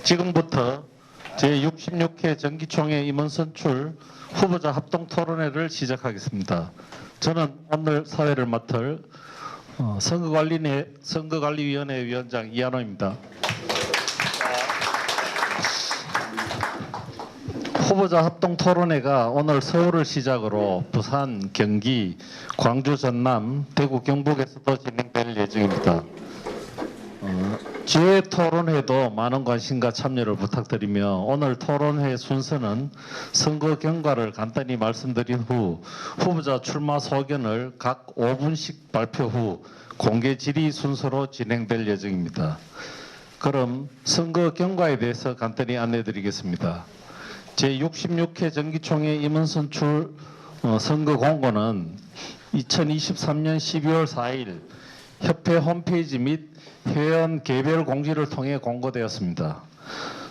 지금부터 제66회 정기총회 임원 선출 후보자 합동 토론회를 시작하겠습니다. 저는 오늘 사회를 맡을 선거관리위원회 위원장 이한호입니다. 후보자 합동 토론회가 오늘 서울을 시작으로 부산, 경기, 광주, 전남, 대구, 경북에서도 진행될 예정입니다. 주요 토론회도 많은 관심과 참여를 부탁드리며 오늘 토론회 순서는 선거 경과를 간단히 말씀드린 후 후보자 출마 소견을 각 5분씩 발표 후 공개 질의 순서로 진행될 예정입니다. 그럼 선거 경과에 대해서 간단히 안내드리겠습니다. 제66회 정기총회 임원 선출 선거 공고는 2023년 12월 4일 협회 홈페이지 및 회원 개별 공지를 통해 공고되었습니다.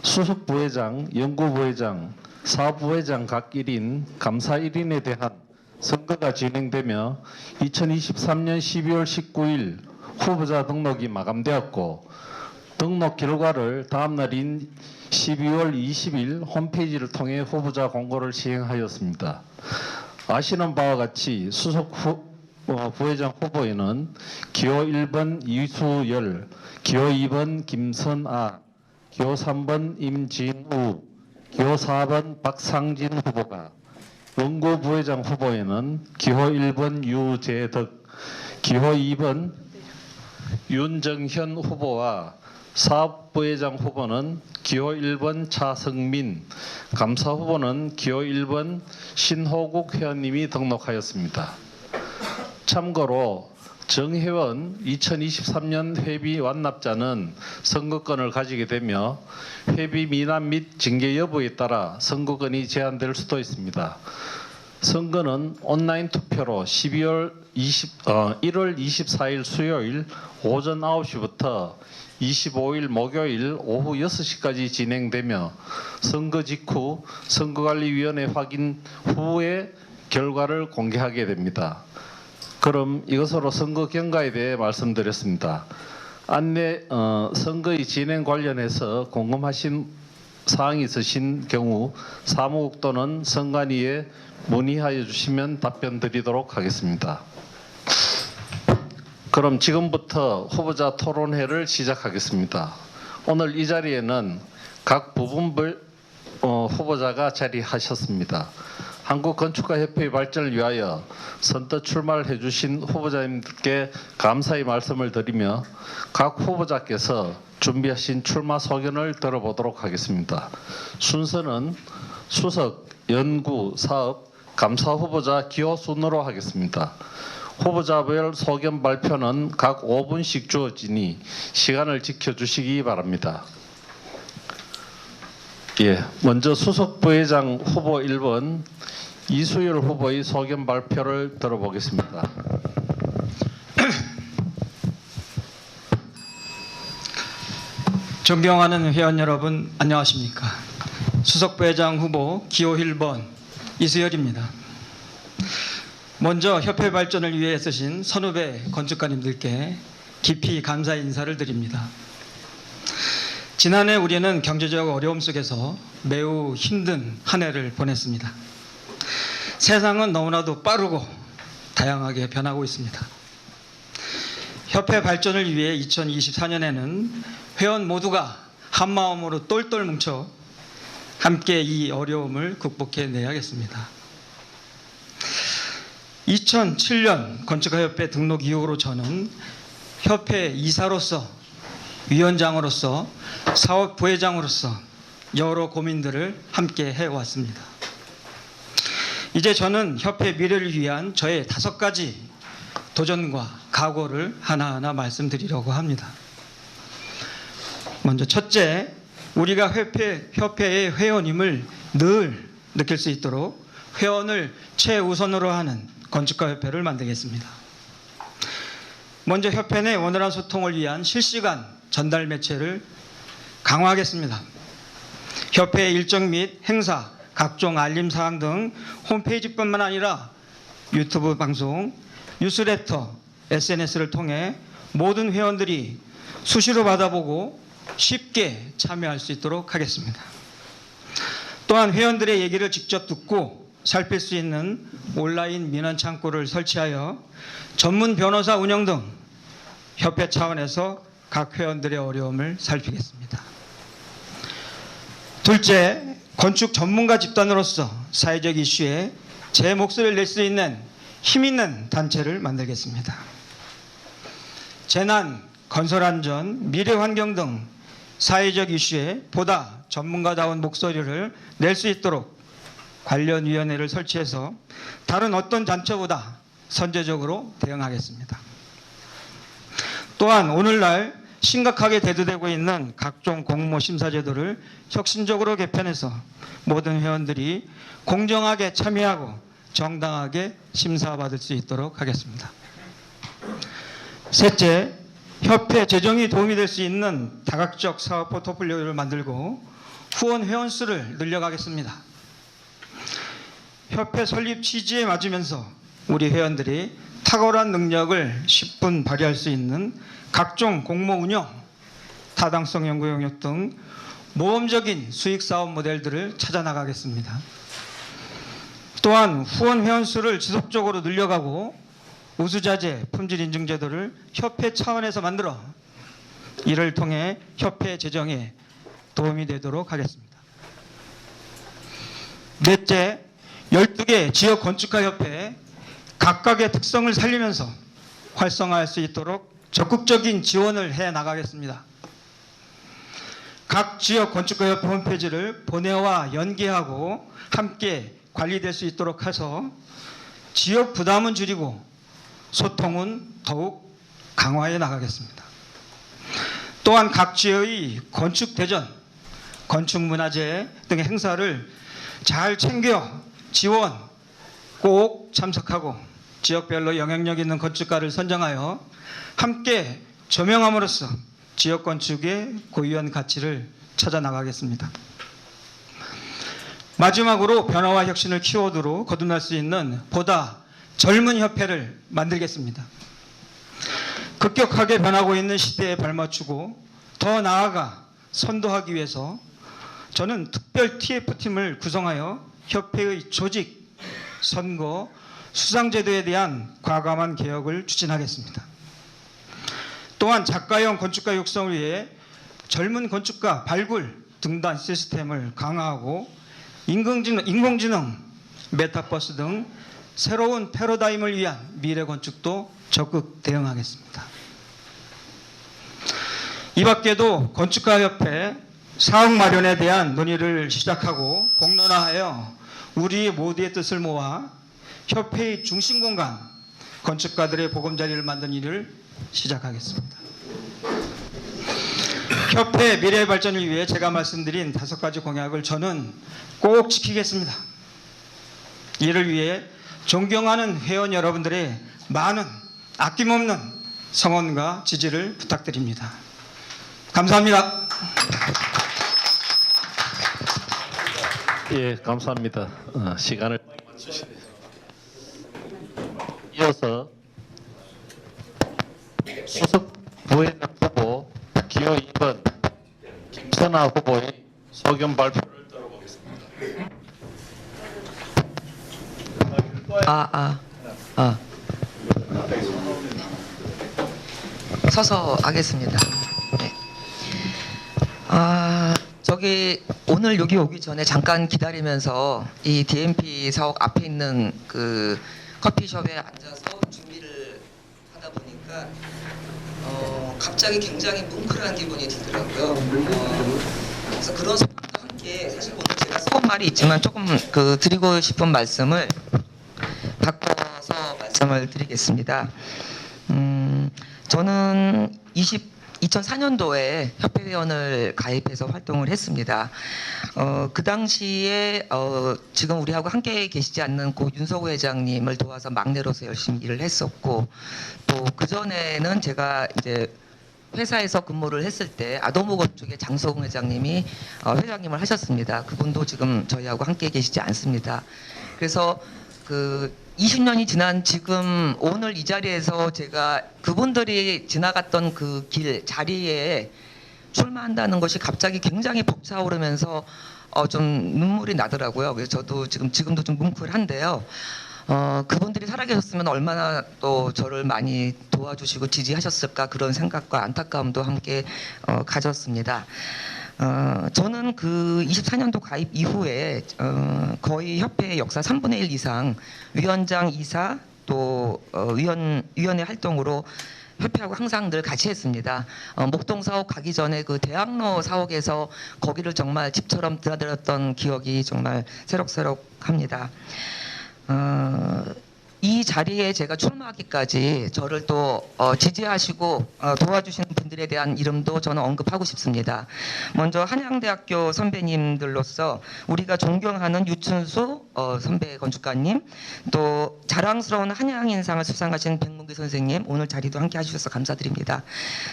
수석 부회장, 연구 부회장, 사부회장 각 1인, 감사 1인에 대한 선거가 진행되며 2023년 12월 19일 후보자 등록이 마감되었고 등록 결과를 다음 날인 12월 20일 홈페이지를 통해 후보자 공고를 시행하였습니다. 아시는 바와 같이 수석 부회장 후보에는 기호 1번 이수열, 기호 2번 김선아, 기호 3번 임진우, 기호 4번 박상진 후보가, 연구 부회장 후보에는 기호 1번 유재덕, 기호 2번 윤정현 후보와 사업부회장 후보는 기호 1번 차성민, 감사 후보는 기호 1번 신호국 회원님이 등록하였습니다. 참고로 정회원 2023년 회비 완납자는 선거권을 가지게 되며 회비 미납 및 징계 여부에 따라 선거권이 제한될 수도 있습니다. 선거는 온라인 투표로 1월 24일 수요일 오전 9시부터 25일 목요일 오후 6시까지 진행되며 선거 직후 선거관리위원회 확인 후에 결과를 공개하게 됩니다. 그럼 이것으로 선거 경과에 대해 말씀드렸습니다. 선거의 진행 관련해서 궁금하신 사항이 있으신 경우 사무국 또는 선관위에 문의하여 주시면 답변 드리도록 하겠습니다. 그럼 지금부터 후보자 토론회를 시작하겠습니다. 오늘 이 자리에는 각 부분별 후보자가 자리하셨습니다. 한국건축가협회의 발전을 위하여 선뜻 출마를 해주신 후보자님들께 감사의 말씀을 드리며 각 후보자께서 준비하신 출마 소견을 들어보도록 하겠습니다. 순서는 수석, 연구, 사업, 감사 후보자 기호 순으로 하겠습니다. 후보자별 소견 발표는 각 5분씩 주어지니 시간을 지켜주시기 바랍니다. 먼저 수석 부회장 후보 1번 이수열 후보의 소견 발표를 들어보겠습니다. 존경하는 회원 여러분, 안녕하십니까? 수석 부회장 후보 기호 1번 이수열입니다. 먼저 협회 발전을 위해 애쓰신 선후배 건축가님들께 깊이 감사 인사를 드립니다. 지난해 우리는 경제적 어려움 속에서 매우 힘든 한 해를 보냈습니다. 세상은 너무나도 빠르고 다양하게 변하고 있습니다. 협회 발전을 위해 2024년에는 회원 모두가 한마음으로 똘똘 뭉쳐 함께 이 어려움을 극복해내야겠습니다. 2007년 건축가협회 등록 이후로 저는 협회 이사로서, 위원장으로서, 사업부회장으로서 여러 고민들을 함께 해왔습니다. 이제 저는 협회 미래를 위한 저의 5가지 도전과 각오를 하나하나 말씀드리려고 합니다. 먼저 첫째, 우리가 협회의 회원임을 늘 느낄 수 있도록 회원을 최우선으로 하는 건축가협회를 만들겠습니다. 먼저 협회 내 원활한 소통을 위한 실시간 전달 매체를 강화하겠습니다. 협회의 일정 및 행사, 각종 알림사항 등 홈페이지뿐만 아니라 유튜브 방송, 뉴스레터, SNS를 통해 모든 회원들이 수시로 받아보고 쉽게 참여할 수 있도록 하겠습니다. 또한 회원들의 얘기를 직접 듣고 살필 수 있는 온라인 민원 창구를 설치하여 전문 변호사 운영 등 협회 차원에서 각 회원들의 어려움을 살피겠습니다. 둘째, 건축 전문가 집단으로서 사회적 이슈에 제 목소리를 낼 수 있는 힘 있는 단체를 만들겠습니다. 재난, 건설안전, 미래환경 등 사회적 이슈에 보다 전문가다운 목소리를 낼 수 있도록 관련 위원회를 설치해서 다른 어떤 단체보다 선제적으로 대응하겠습니다. 또한 오늘날 심각하게 대두되고 있는 각종 공모 심사 제도를 혁신적으로 개편해서 모든 회원들이 공정하게 참여하고 정당하게 심사받을 수 있도록 하겠습니다. 셋째, 협회 재정이 도움이 될 수 있는 다각적 사업 포트폴리오를 만들고 후원 회원 수를 늘려가겠습니다. 협회 설립 취지에 맞으면서 우리 회원들이 탁월한 능력을 10분 발휘할 수 있는 각종 공모 운영, 타당성 연구 영역 등 모험적인 수익 사업 모델들을 찾아 나가겠습니다. 또한 후원 회원 수를 지속적으로 늘려가고 우수자재, 품질 인증 제도를 협회 차원에서 만들어 이를 통해 협회 재정에 도움이 되도록 하겠습니다. 넷째, 12개 지역 건축가 협회 각각의 특성을 살리면서 활성화할 수 있도록 적극적인 지원을 해 나가겠습니다. 각 지역 건축가협회 홈페이지를 본회와 연계하고 함께 관리될 수 있도록 해서 지역 부담은 줄이고 소통은 더욱 강화해 나가겠습니다. 또한 각 지역의 건축대전, 건축문화재 등의 행사를 잘 챙겨 지원, 꼭 참석하고 지역별로 영향력 있는 건축가를 선정하여 함께 조명함으로써 지역 건축의 고유한 가치를 찾아 나가겠습니다. 마지막으로 변화와 혁신을 키워드로 거듭날 수 있는 보다 젊은 협회를 만들겠습니다. 급격하게 변하고 있는 시대에 발맞추고 더 나아가 선도하기 위해서 저는 특별 TF팀을 구성하여 협회의 조직, 선거, 수상제도에 대한 과감한 개혁을 추진하겠습니다. 또한 작가형 건축가 육성을 위해 젊은 건축가 발굴 등단 시스템을 강화하고 인공지능, 메타버스 등 새로운 패러다임을 위한 미래 건축도 적극 대응하겠습니다. 이 밖에도 건축가협회 사업 마련에 대한 논의를 시작하고 공론화하여 우리 모두의 뜻을 모아 협회의 중심 공간, 건축가들의 보금자리를 만든 일을 시작하겠습니다. 협회 미래 발전을 위해 제가 말씀드린 5가지 공약을 저는 꼭 지키겠습니다. 이를 위해 존경하는 회원 여러분들의 많은 아낌없는 성원과 지지를 부탁드립니다. 감사합니다. 예, 감사합니다. 시간을 주시네요. 이어서 수석 부회장 후보 기호 2번 김선아 후보의 소견 발표를 들어보겠습니다. 서서 하겠습니다. 네. 저기 오늘 여기 오기 전에 잠깐 기다리면서 이 DMP 사옥 앞에 있는 그 커피숍에 앉아서 준비를 하다 보니까 갑자기 굉장히 뭉클한 기분이 들더라고요. 그래서 그런 생각과 함께 사실 오늘 제가 써온 말이 있지만 조금 드리고 싶은 말씀을 바꿔서 말씀을 드리겠습니다. 저는 2004년도에 협회회원을 가입해서 활동을 했습니다. 그 당시에 지금 우리하고 함께 계시지 않는 고 윤석우 회장님을 도와서 막내로서 열심히 일을 했었고, 또 그전에는 제가 이제 회사에서 근무를 했을 때 아도모건축의 장소흥 회장님이 회장님을 하셨습니다. 그분도 지금 저희하고 함께 계시지 않습니다. 그래서 20년이 지난 지금 오늘 이 자리에서 제가 그분들이 지나갔던 그 길 자리에 출마한다는 것이 갑자기 굉장히 벅차오르면서 좀 눈물이 나더라고요. 그래서 저도 지금도 좀 뭉클한데요. 그분들이 살아계셨으면 얼마나 또 저를 많이 도와주시고 지지하셨을까 그런 생각과 안타까움도 함께 가졌습니다. 저는 그 24년도 가입 이후에 거의 협회 역사 3분의 1 이상 위원장, 이사 또 위원회 활동으로 협회하고 항상 늘 같이 했습니다. 목동 사옥 가기 전에 그 대학로 사옥에서 거기를 정말 집처럼 드나들었던 기억이 정말 새록새록합니다. 이 자리에 제가 출마하기까지 저를 또 지지하시고 도와주시는 분들에 대한 이름도 저는 언급하고 싶습니다. 먼저 한양대학교 선배님들로서 우리가 존경하는 유춘수 선배 건축가님, 또 자랑스러운 한양인상을 수상하신 백문기 선생님, 오늘 자리도 함께 해주셔서 감사드립니다.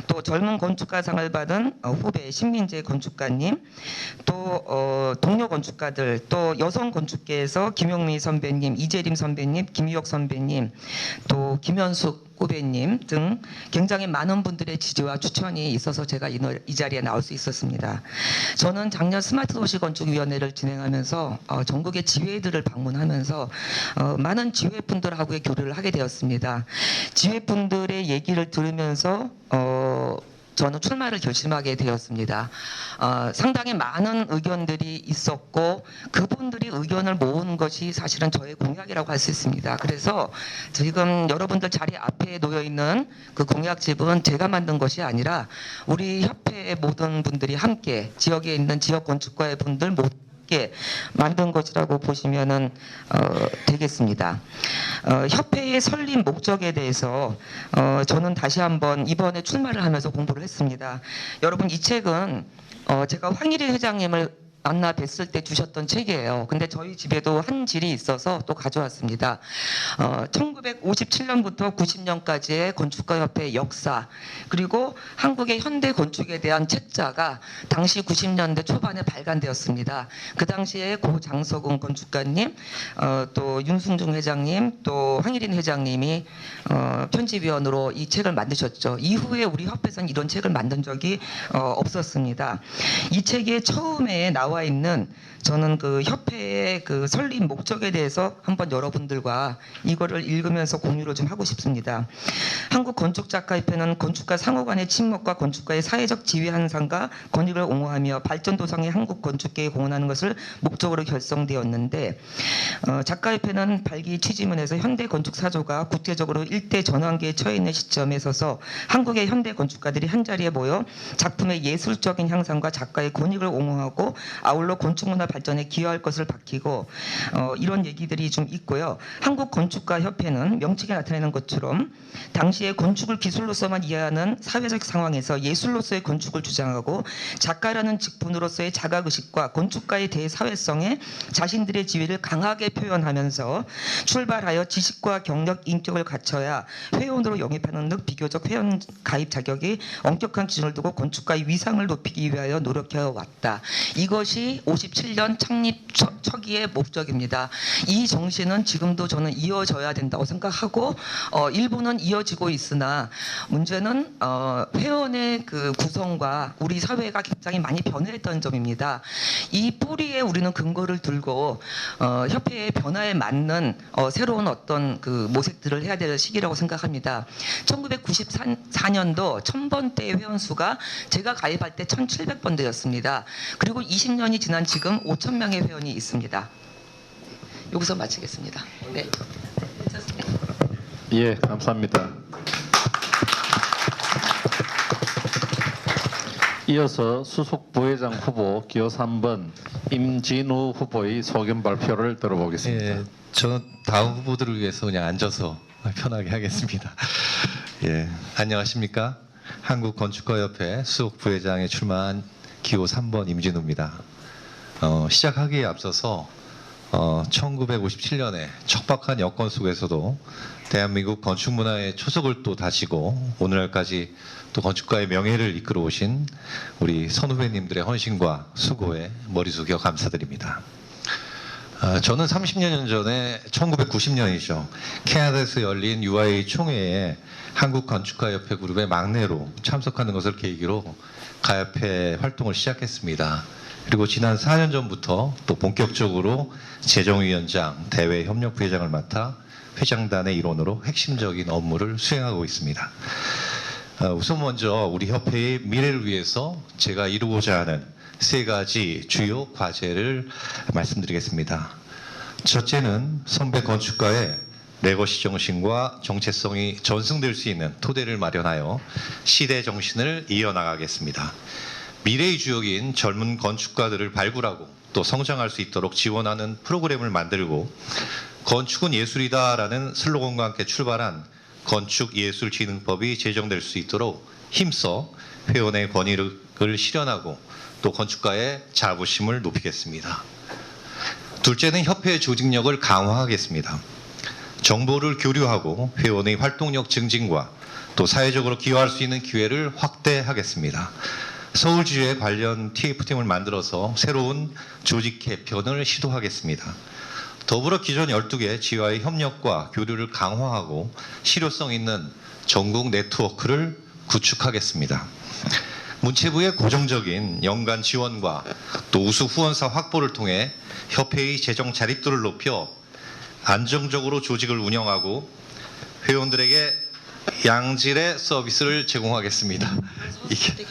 또 젊은 건축가상을 받은 후배 신민재 건축가님, 또 동료 건축가들, 또 여성 건축계에서 김용미 선배님, 이재림 선배님, 김유혁 선배님, 또 김현숙 후배님 등 굉장히 많은 분들의 지지와 추천이 있어서 제가 이 자리에 나올 수 있었습니다. 저는 작년 스마트도시건축위원회를 진행하면서 전국의 지회들을 방문하면서 많은 지회분들하고의 교류를 하게 되었습니다. 지회분들의 얘기를 들으면서 저는 출마를 결심하게 되었습니다. 상당히 많은 의견들이 있었고 그분들이 의견을 모은 것이 사실은 저의 공약이라고 할 수 있습니다. 그래서 지금 여러분들 자리 앞에 놓여 있는 그 공약집은 제가 만든 것이 아니라 우리 협회의 모든 분들이 함께 지역에 있는 지역 건축가의 분들 모두 함께 만든 것이라고 보시면 되겠습니다. 협회의 설립 목적에 대해서 저는 다시 한번 이번에 출마를 하면서 공부를 했습니다. 여러분 이 책은 제가 황일희 회장님을 만나 뵀을 때 주셨던 책이에요. 근데 저희 집에도 한 질이 있어서 또 가져왔습니다. 1957년부터 90년까지의 건축가협회 역사, 그리고 한국의 현대 건축에 대한 책자가 당시 90년대 초반에 발간되었습니다. 그 당시에 고 장석웅 건축가님, 또 윤승중 회장님, 또 황일인 회장님이 편집위원으로 이 책을 만드셨죠. 이후에 우리 협회에서는 이런 책을 만든 적이 없었습니다. 이 책에 처음에 나와 있는 저는 그 협회의 그 설립 목적에 대해서 한번 여러분들과 이거를 읽으면서 공유를 좀 하고 싶습니다. 한국건축작가협회는 건축가 상호 간의 친목과 건축가의 사회적 지위 향상과 권익을 옹호하며 발전 도상의 한국 건축계에 공헌하는 것을 목적으로 결성되었는데 작가협회는 발기 취지문에서 현대 건축 사조가 국제적으로 일대 전환기에 처해 있는 시점에 서서 한국의 현대 건축가들이 한자리에 모여 작품의 예술적인 향상과 작가의 권익을 옹호하고 아울러 건축문화 발전에 기여할 것을 밝히고 이런 얘기들이 좀 있고요. 한국건축가협회는 명칭에 나타내는 것처럼 당시에 건축을 기술로서만 이해하는 사회적 상황에서 예술로서의 건축을 주장하고 작가라는 직분으로서의 자각의식과 건축가의 대사회성에 자신들의 지위를 강하게 표현하면서 출발하여 지식과 경력, 인격을 갖춰야 회원으로 영입하는 등 비교적 회원 가입 자격이 엄격한 기준을 두고 건축가의 위상을 높이기 위하여 노력해 왔다. 이것이 57년 창립 초기의 목적입니다. 이 정신은 지금도 저는 이어져야 된다고 생각하고 일부는 이어지고 있으나 문제는 회원의 그 구성과 우리 사회가 굉장히 많이 변화했던 점입니다. 이 뿌리에 우리는 근거를 들고 협회의 변화에 맞는 새로운 어떤 그 모색들을 해야 될 시기라고 생각합니다. 1994년도 1000번대 회원수가 제가 가입할 때 1700번대였습니다. 그리고 20년이 지난 지금 5000명의 회원이 있습니다. 여기서 마치겠습니다. 네. 예, 감사합니다. 이어서 수석 부회장 후보 기호 3번 임진우 후보의 소견 발표를 들어보겠습니다. 예, 저는 다음 후보들을 위해서 그냥 앉아서 편하게 하겠습니다. 예, 안녕하십니까? 한국건축가협회 수석 부회장에 출마한 기호 3번 임진우입니다. 시작하기에 앞서서 1957년에 척박한 여건 속에서도 대한민국 건축 문화의 초석을 또 다지고 오늘날까지 또 건축가의 명예를 이끌어 오신 우리 선후배님들의 헌신과 수고에 머리 숙여 감사드립니다. 저는 30년 전에 1990년이죠. 캐나다에서 열린 UIA 총회에 한국건축가협회 그룹의 막내로 참석하는 것을 계기로 가협회 활동을 시작했습니다. 그리고 지난 4년 전부터 또 본격적으로 재정위원장, 대외협력부회장을 맡아 회장단의 일원으로 핵심적인 업무를 수행하고 있습니다. 우선 먼저 우리 협회의 미래를 위해서 제가 이루고자 하는 3가지 주요 과제를 말씀드리겠습니다. 첫째는 선배 건축가의 레거시 정신과 정체성이 전승될 수 있는 토대를 마련하여 시대 정신을 이어나가겠습니다. 미래의 주역인 젊은 건축가들을 발굴하고 또 성장할 수 있도록 지원하는 프로그램을 만들고 건축은 예술이다라는 슬로건과 함께 출발한 건축예술진흥법이 제정될 수 있도록 힘써 회원의 권익을 실현하고 또 건축가의 자부심을 높이겠습니다. 둘째는 협회의 조직력을 강화하겠습니다. 정보를 교류하고 회원의 활동력 증진과 또 사회적으로 기여할 수 있는 기회를 확대하겠습니다. 서울지회 관련 TF팀을 만들어서 새로운 조직 개편을 시도하겠습니다. 더불어 기존 12개 지와의 협력과 교류를 강화하고 실효성 있는 전국 네트워크를 구축하겠습니다. 문체부의 고정적인 연간 지원과 또 우수 후원사 확보를 통해 협회의 재정 자립도를 높여 안정적으로 조직을 운영하고 회원들에게 양질의 서비스를 제공하겠습니다. 이게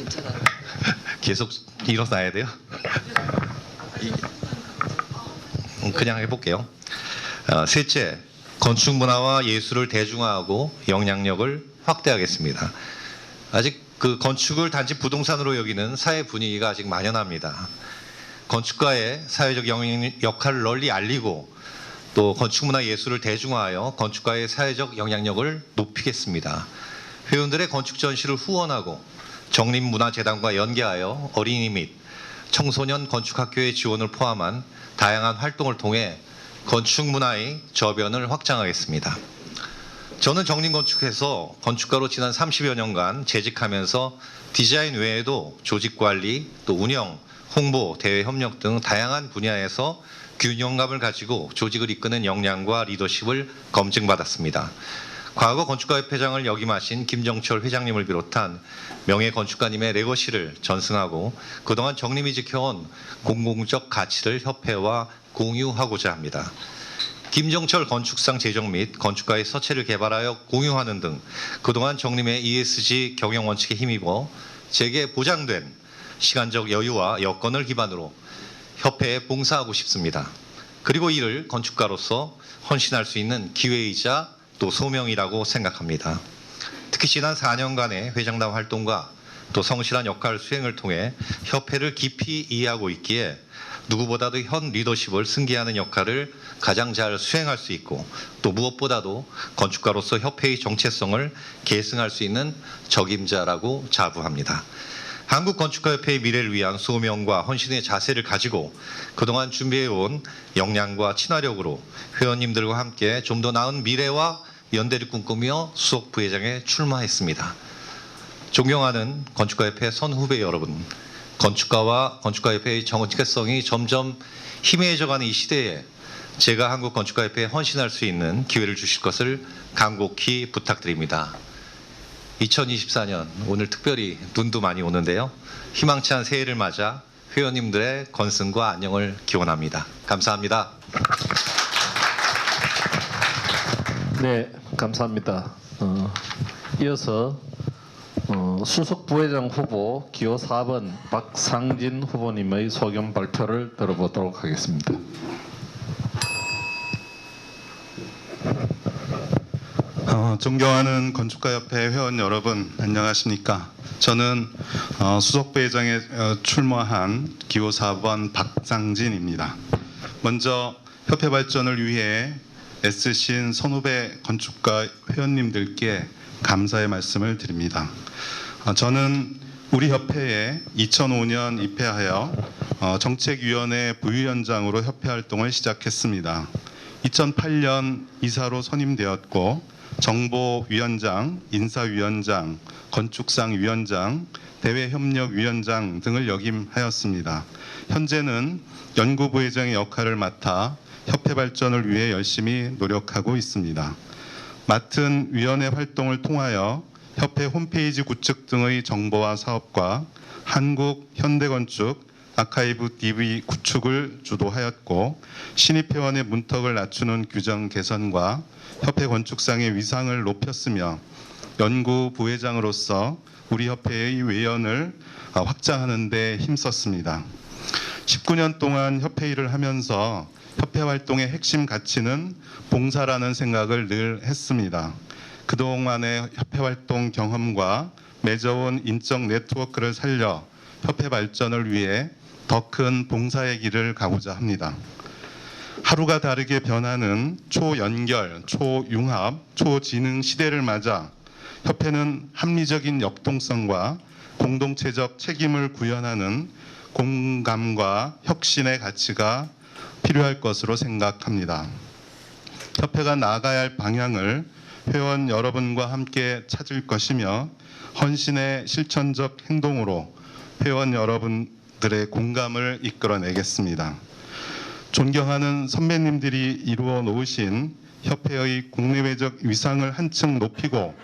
계속 일어나야 돼요? 그냥 해볼게요. 셋째, 건축 문화와 예술을 대중화하고 영향력을 확대하겠습니다. 아직 그 건축을 단지 부동산으로 여기는 사회 분위기가 아직 만연합니다. 건축가의 사회적 역할을 널리 알리고 또 건축 문화 예술을 대중화하여 건축가의 사회적 영향력을 높이겠습니다. 회원들의 건축 전시를 후원하고 정립문화재단과 연계하여 어린이 및 청소년 건축학교의 지원을 포함한 다양한 활동을 통해 건축 문화의 저변을 확장하겠습니다. 저는 정림건축에서 건축가로 지난 30여 년간 재직하면서 디자인 외에도 조직관리, 또 운영, 홍보, 대외협력 등 다양한 분야에서 균형감을 가지고 조직을 이끄는 역량과 리더십을 검증받았습니다. 과거 건축가협회장을 역임하신 김정철 회장님을 비롯한 명예 건축가님의 레거시를 전승하고 그동안 정림이 지켜온 공공적 가치를 협회와 공유하고자 합니다. 김정철 건축상 제정 및 건축가의 서체를 개발하여 공유하는 등 그동안 정림의 ESG 경영 원칙에 힘입어 제게 보장된 시간적 여유와 여건을 기반으로 협회에 봉사하고 싶습니다. 그리고 이를 건축가로서 헌신할 수 있는 기회이자 또 소명이라고 생각합니다. 특히 지난 4년간의 회장단 활동과 또 성실한 역할 수행을 통해 협회를 깊이 이해하고 있기에 누구보다도 현 리더십을 승계하는 역할을 가장 잘 수행할 수 있고 또 무엇보다도 건축가로서 협회의 정체성을 계승할 수 있는 적임자라고 자부합니다. 한국건축가협회의 미래를 위한 소명과 헌신의 자세를 가지고 그동안 준비해온 역량과 친화력으로 회원님들과 함께 좀 더 나은 미래와 연대를 꿈꾸며 수석 부회장에 출마했습니다. 존경하는 건축가협회 선후배 여러분, 건축가와 건축가협회의 정체성이 점점 희미해져가는 이 시대에 제가 한국건축가협회에 헌신할 수 있는 기회를 주실 것을 간곡히 부탁드립니다. 2024년 오늘 특별히 눈도 많이 오는데요. 희망찬 새해를 맞아 회원님들의 건승과 안녕을 기원합니다. 감사합니다. 네, 감사합니다. 이어서 수석 부회장 후보 기호 4번 박상진 후보님의 소견 발표를 들어보도록 하겠습니다. 존경하는 건축가협회 회원 여러분, 안녕하십니까? 저는 수석부회장에 출마한 기호 4번 박상진입니다. 먼저 협회 발전을 위해 애쓰신 선후배 건축가 회원님들께 감사의 말씀을 드립니다. 저는 우리 협회에 2005년 입회하여 정책위원회 부위원장으로 협회 활동을 시작했습니다. 2008년 이사로 선임되었고 정보위원장, 인사위원장, 건축상위원장, 대외협력위원장 등을 역임하였습니다. 현재는 연구부회장의 역할을 맡아 협회 발전을 위해 열심히 노력하고 있습니다. 맡은 위원회 활동을 통하여 협회 홈페이지 구축 등의 정보화 사업과 한국 현대건축 아카이브 DB 구축을 주도하였고, 신입회원의 문턱을 낮추는 규정 개선과 협회 건축상의 위상을 높였으며, 연구 부회장으로서 우리 협회의 외연을 확장하는 데 힘썼습니다. 19년 동안 협회 일을 하면서 협회 활동의 핵심 가치는 봉사라는 생각을 늘 했습니다. 그동안의 협회 활동 경험과 맺어온 인적 네트워크를 살려 협회 발전을 위해 더 큰 봉사의 길을 가고자 합니다. 하루가 다르게 변하는 초연결, 초융합, 초지능 시대를 맞아 협회는 합리적인 역동성과 공동체적 책임을 구현하는 공감과 혁신의 가치가 필요할 것으로 생각합니다. 협회가 나아가야 할 방향을 회원 여러분과 함께 찾을 것이며, 헌신의 실천적 행동으로 회원 여러분들의 공감을 이끌어내겠습니다. 존경하는 선배님들이 이루어 놓으신 협회의 국내외적 위상을 한층 높이고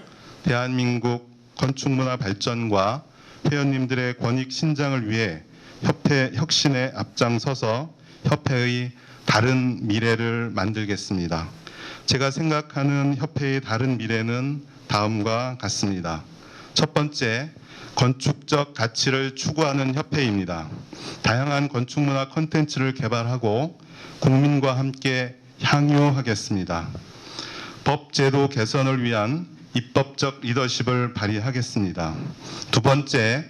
대한민국 건축문화 발전과 회원님들의 권익 신장을 위해 협회 혁신에 앞장서서 협회의 다른 미래를 만들겠습니다. 제가 생각하는 협회의 다른 미래는 다음과 같습니다. 첫 번째, 건축적 가치를 추구하는 협회입니다. 다양한 건축문화 콘텐츠를 개발하고 국민과 함께 향유하겠습니다. 법 제도 개선을 위한 입법적 리더십을 발휘하겠습니다. 두 번째,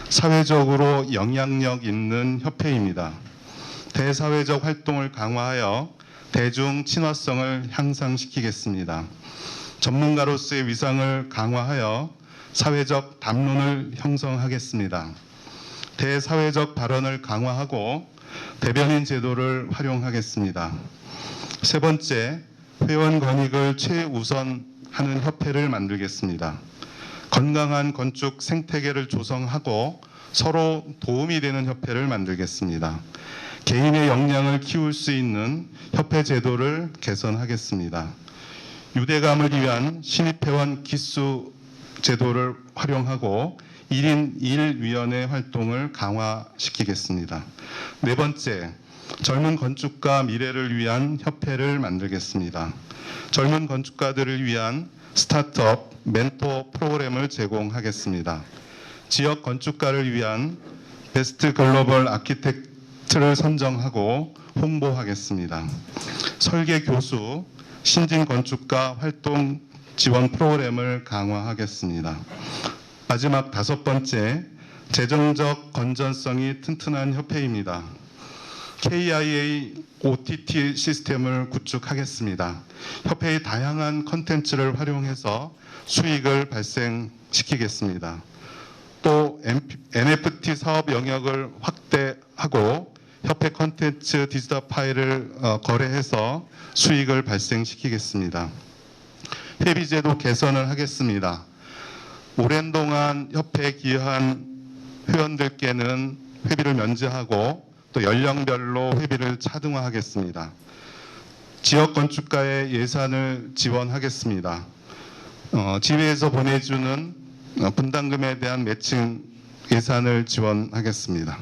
사회적으로 영향력 있는 협회입니다. 대사회적 활동을 강화하여 대중 친화성을 향상시키겠습니다. 전문가로서의 위상을 강화하여 사회적 담론을 형성하겠습니다. 대사회적 발언을 강화하고 대변인 제도를 활용하겠습니다. 세 번째, 회원 권익을 최우선하는 협회를 만들겠습니다. 건강한 건축 생태계를 조성하고 서로 도움이 되는 협회를 만들겠습니다. 개인의 역량을 키울 수 있는 협회 제도를 개선하겠습니다. 유대감을 위한 신입회원 기수 제도를 활용하고 1인 1위원회 활동을 강화시키겠습니다. 네 번째, 젊은 건축가 미래를 위한 협회를 만들겠습니다. 젊은 건축가들을 위한 스타트업 멘토 프로그램을 제공하겠습니다. 지역 건축가를 위한 베스트 글로벌 아키텍트를 선정하고 홍보하겠습니다. 설계 교수, 신진 건축가 활동 지원 프로그램을 강화하겠습니다. 마지막 다섯 번째, 재정적 건전성이 튼튼한 협회입니다. KIA OTT 시스템을 구축하겠습니다. 협회의 다양한 콘텐츠를 활용해서 수익을 발생시키겠습니다. 또 NFT 사업 영역을 확대하고 협회 콘텐츠 디지털 파일을 거래해서 수익을 발생시키겠습니다. 회비제도 개선을 하겠습니다. 오랜 동안 협회에 기여한 회원들께는 회비를 면제하고 또 연령별로 회비를 차등화하겠습니다. 지역 건축가의 예산을 지원하겠습니다. 지회에서 보내주는 분담금에 대한 매칭 예산을 지원하겠습니다.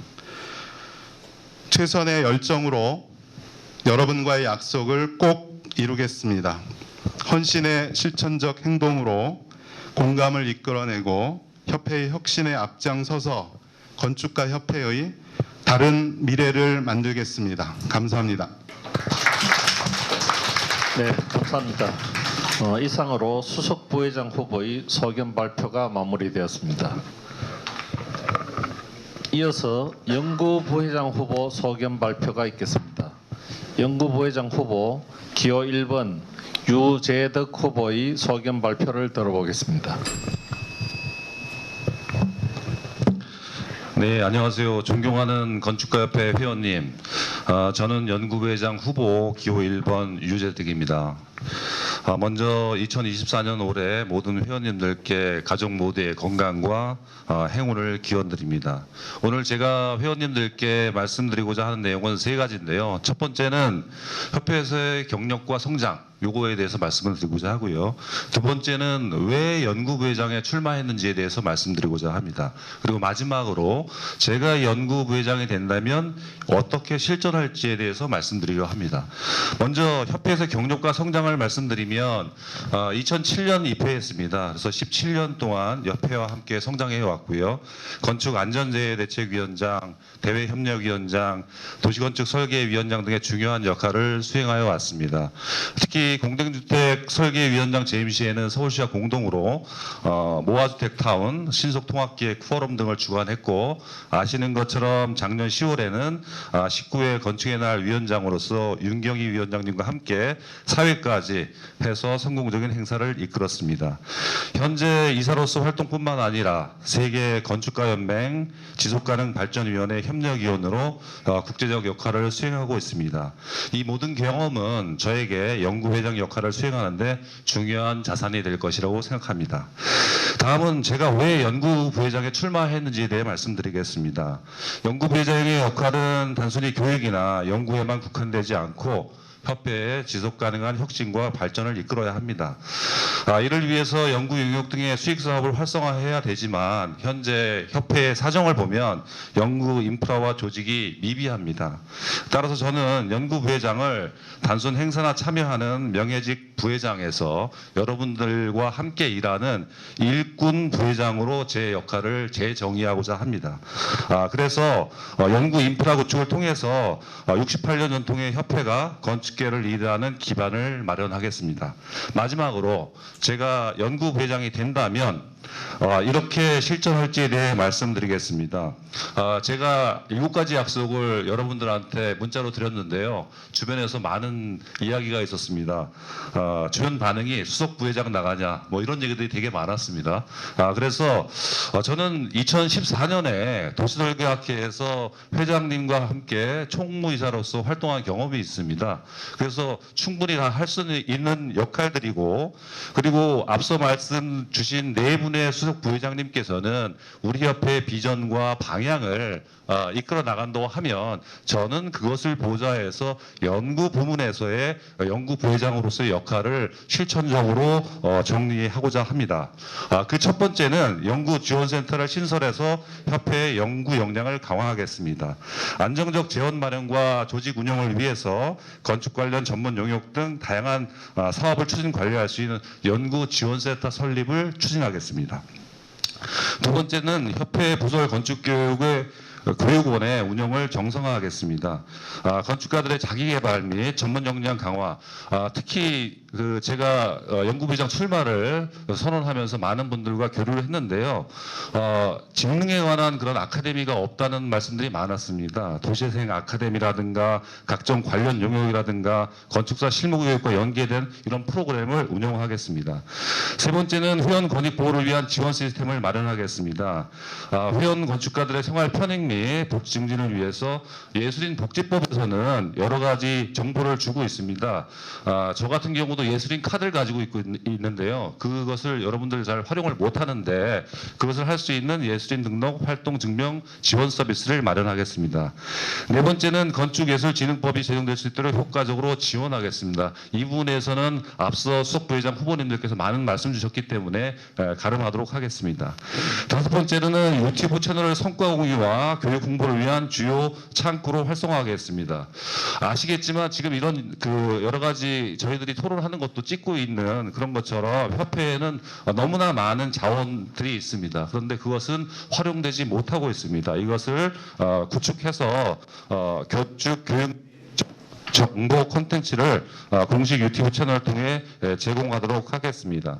최선의 열정으로 여러분과의 약속을 꼭 이루겠습니다. 헌신의 실천적 행동으로 공감을 이끌어내고 협회의 혁신에 앞장서서 건축가 협회의 다른 미래를 만들겠습니다. 감사합니다. 네, 감사합니다. 이상으로 수석 부회장 후보의 소견 발표가 마무리되었습니다. 이어서 연구 부회장 후보 소견 발표가 있겠습니다. 연구 부회장 후보 기호 1번 유재덕 후보의 소견 발표를 들어보겠습니다. 네, 안녕하세요. 존경하는 건축가협회 회원님, 저는 연구부회장 후보 기호 1번 유재덕입니다. 먼저 2024년 올해 모든 회원님들께 가족 모두의 건강과 행운을 기원드립니다. 오늘 제가 회원님들께 말씀드리고자 하는 내용은 세 가지인데요. 첫 번째는 협회에서의 경력과 성장, 요거에 대해서 말씀을 드리고자 하고요. 두 번째는 왜 연구부회장에 출마했는지에 대해서 말씀드리고자 합니다. 그리고 마지막으로 제가 연구부회장이 된다면 어떻게 실천할지에 대해서 말씀드리려 합니다. 먼저 협회에서 경력과 성장을 말씀드리면 2007년 입회했습니다. 그래서 17년 동안 협회와 함께 성장해 왔고요. 건축안전재해대책위원장, 대외협력위원장, 도시건축 설계위원장 등의 중요한 역할을 수행하여 왔습니다. 특히 공동주택 설계위원장 재임 시에는 서울시와 공동으로 모아주택타운, 신속통합기획 포럼 등을 주관했고, 아시는 것처럼 작년 10월에는 19회 건축의 날 위원장으로서 윤경희 위원장님과 함께 사회까지 해서 성공적인 행사를 이끌었습니다. 현재 이사로서 활동뿐만 아니라 세계 건축가연맹 지속가능발전위원회 협력위원으로 국제적 역할을 수행하고 있습니다. 이 모든 경험은 저에게 연구회장 역할을 수행하는데 중요한 자산이 될 것이라고 생각합니다. 다음은 제가 왜 연구부회장에 출마했는지에 대해 말씀드리겠습니다. 연구부회장의 역할은 단순히 교육이나 연구에만 국한되지 않고 협회의 지속가능한 혁신과 발전을 이끌어야 합니다. 이를 위해서 연구 용역 등의 수익 사업을 활성화해야 되지만 현재 협회의 사정을 보면 연구 인프라와 조직이 미비합니다. 따라서 저는 연구부회장을 단순 행사나 참여하는 명예직 부회장에서 여러분들과 함께 일하는 일꾼 부회장으로 제 역할을 재정의하고자 합니다. 그래서 연구 인프라 구축을 통해서 68년 전통의 협회가 건축계를 리드하는 기반을 마련하겠습니다. 마지막으로 제가 연구부회장이 된다면 이렇게 실천할지에 대해 말씀드리겠습니다. 제가 7가지 약속을 여러분들한테 문자로 드렸는데요. 주변에서 많은 이야기가 있었습니다. 주변 반응이 수석 부회장 나가냐 뭐 이런 얘기들이 되게 많았습니다. 그래서 저는 2014년에 도시설계학회에서 회장님과 함께 총무이사로서 활동한 경험이 있습니다. 그래서 충분히 다 할 수 있는 역할들이고, 그리고 앞서 말씀 주신 네 분의 수석 부회장님께서는 우리 협회의 비전과 방향을 이끌어 나간다고 하면 저는 그것을 보좌해서 연구 부문에서의 연구 부회장으로서의 역할을 실천적으로 정리하고자 합니다. 그 첫 번째는 연구 지원센터를 신설해서 협회의 연구 역량을 강화하겠습니다. 안정적 재원 마련과 조직 운영을 위해서 건축 관련 전문 용역 등 다양한 사업을 추진 관리할 수 있는 연구 지원센터 설립을 추진하겠습니다. 두 번째는 협회 부설 건축교육의 교육원의 운영을 정상화하겠습니다. 건축가들의 자기개발 및 전문 역량 강화, 특히 제가 연구부회장 출마를 선언하면서 많은 분들과 교류를 했는데요. 직능에 관한 그런 아카데미가 없다는 말씀들이 많았습니다. 도시재생 아카데미라든가 각종 관련 영역이라든가 건축사 실무교육과 연계된 이런 프로그램을 운영하겠습니다. 세 번째는 회원 권익 보호를 위한 지원 시스템을 마련하겠습니다. 회원 건축가들의 생활 편익 및 복지 증진을 위해서 예술인 복지법에서는 여러 가지 정보를 주고 있습니다. 저 같은 경우도 예술인 카드를 가지고 있는데요. 그것을 여러분들 잘 활용을 못하는데 그것을 할 수 있는 예술인 등록 활동 증명 지원 서비스를 마련하겠습니다. 네 번째는 건축예술진흥법이 제정될 수 있도록 효과적으로 지원하겠습니다. 이 부분에서는 앞서 수석 부회장 후보님들께서 많은 말씀 주셨기 때문에 가름하도록 하겠습니다. 다섯 번째는 유튜브 채널을 성과 공유와 교육 홍보를 위한 주요 창구로 활성화하겠습니다. 아시겠지만 지금 이런 여러 가지 저희들이 토론하는 것도 찍고 있는 그런 것처럼 협회에는 너무나 많은 자원들이 있습니다. 그런데 그것은 활용되지 못하고 있습니다. 이것을 구축해서 교육 정보 콘텐츠를 공식 유튜브 채널을 통해 제공하도록 하겠습니다.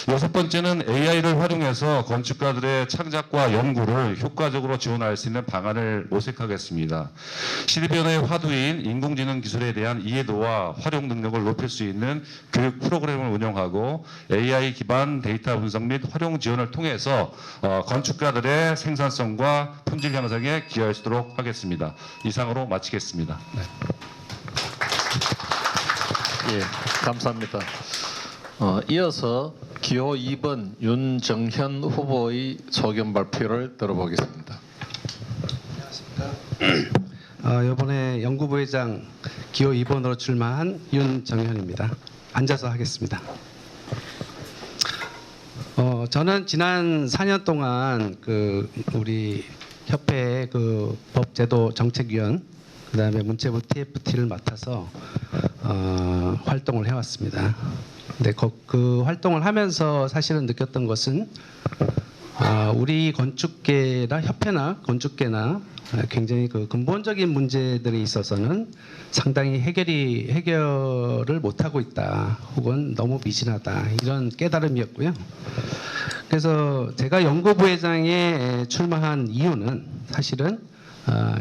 여섯 번째는 AI를 활용해서 건축가들의 창작과 연구를 효과적으로 지원할 수 있는 방안을 모색하겠습니다. 시대변화의 화두인 인공지능 기술에 대한 이해도와 활용 능력을 높일 수 있는 교육 프로그램을 운영하고 AI 기반 데이터 분석 및 활용 지원을 통해서 건축가들의 생산성과 품질 향상에 기여할 수 있도록 하겠습니다. 이상으로 마치겠습니다. 네. 예, 감사합니다. 이어서 기호 2번 윤정현 후보의 소견 발표를 들어보겠습니다. 이번에 연구부회장 기호 2번으로 출마한 윤정현입니다. 앉아서 하겠습니다. 저는 지난 4년 동안 우리 협회 법제도 정책위원 그다음에 문체부 TFT를 맡아서 활동을 해왔습니다. 근데 그 활동을 하면서 사실은 느꼈던 것은 우리 건축계나 협회나 건축계나 굉장히 근본적인 문제들에 있어서는 상당히 해결을 못하고 있다, 혹은 너무 미진하다, 이런 깨달음이었고요. 그래서 제가 연구부회장에 출마한 이유는 사실은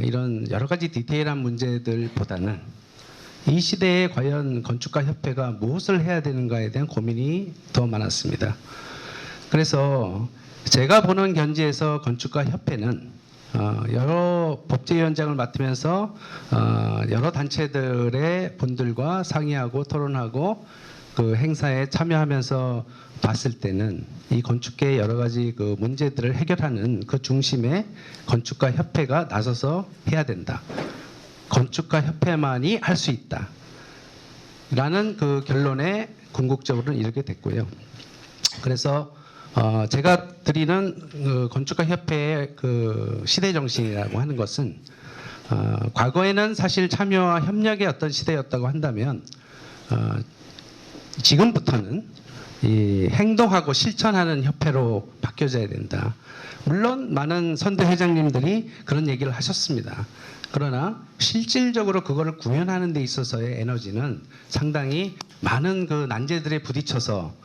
이런 여러 가지 디테일한 문제들보다는 이 시대에 과연 건축가 협회가 무엇을 해야 되는가에 대한 고민이 더 많았습니다. 그래서 제가 보는 견지에서 건축가 협회는 여러 법제위원장을 맡으면서 여러 단체들의 분들과 상의하고 토론하고 그 행사에 참여하면서 봤을 때는 이 건축계의 여러 가지 그 문제들을 해결하는 그 중심에 건축가 협회가 나서서 해야 된다. 건축가 협회만이 할 수 있다. 라는 그 결론에 궁극적으로는 이르게 됐고요. 그래서 제가 드리는 그 건축가 협회의 그 시대 정신이라고 하는 것은 과거에는 사실 참여와 협력의 어떤 시대였다고 한다면 지금부터는 이 행동하고 실천하는 협회로 바뀌어져야 된다. 물론 많은 선대 회장님들이 그런 얘기를 하셨습니다. 그러나 실질적으로 그거를 구현하는 데 있어서의 에너지는 상당히 많은 그 난제들에 부딪혀서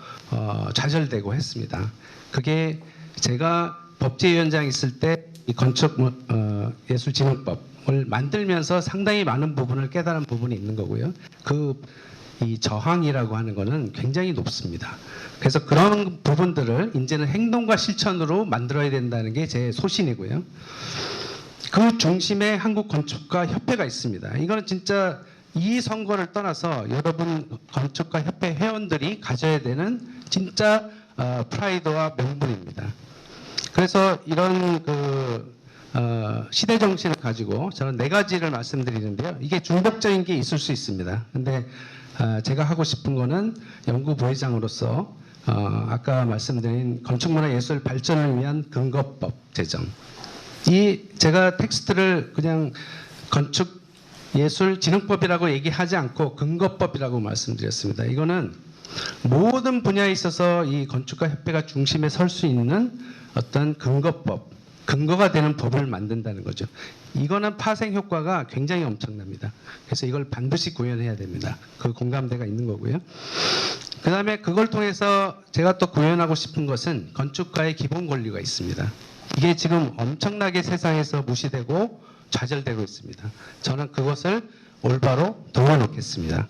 좌절되고 했습니다. 그게 제가 법제위원장 있을 때 이 건축예술진흥법을 만들면서 상당히 많은 부분을 깨달은 부분이 있는 거고요. 이 저항이라고 하는 거는 굉장히 높습니다. 그래서 그런 부분들을 이제는 행동과 실천으로 만들어야 된다는 게 제 소신이고요. 그 중심에 한국건축가 협회가 있습니다. 이거는 진짜 이 선거를 떠나서 여러분 건축가 협회 회원들이 가져야 되는 진짜 프라이드와 명분입니다. 그래서 이런 시대 정신을 가지고 저는 4가지를 말씀드리는데요. 이게 중복적인 게 있을 수 있습니다. 근데 제가 하고 싶은 거는 연구부회장으로서 아까 말씀드린 건축문화예술 발전을 위한 근거법 제정. 제가 텍스트를 그냥 건축예술진흥법이라고 얘기하지 않고 근거법이라고 말씀드렸습니다. 이거는 모든 분야에 있어서 이 건축가 협회가 중심에 설 수 있는 어떤 근거법, 근거가 되는 법을 만든다는 거죠. 이거는 파생 효과가 굉장히 엄청납니다. 그래서 이걸 반드시 구현해야 됩니다. 그 공감대가 있는 거고요. 그 다음에 그걸 통해서 제가 또 구현하고 싶은 것은 건축가의 기본 권리가 있습니다. 이게 지금 엄청나게 세상에서 무시되고 좌절되고 있습니다. 저는 그것을 올바로 돌려놓겠습니다.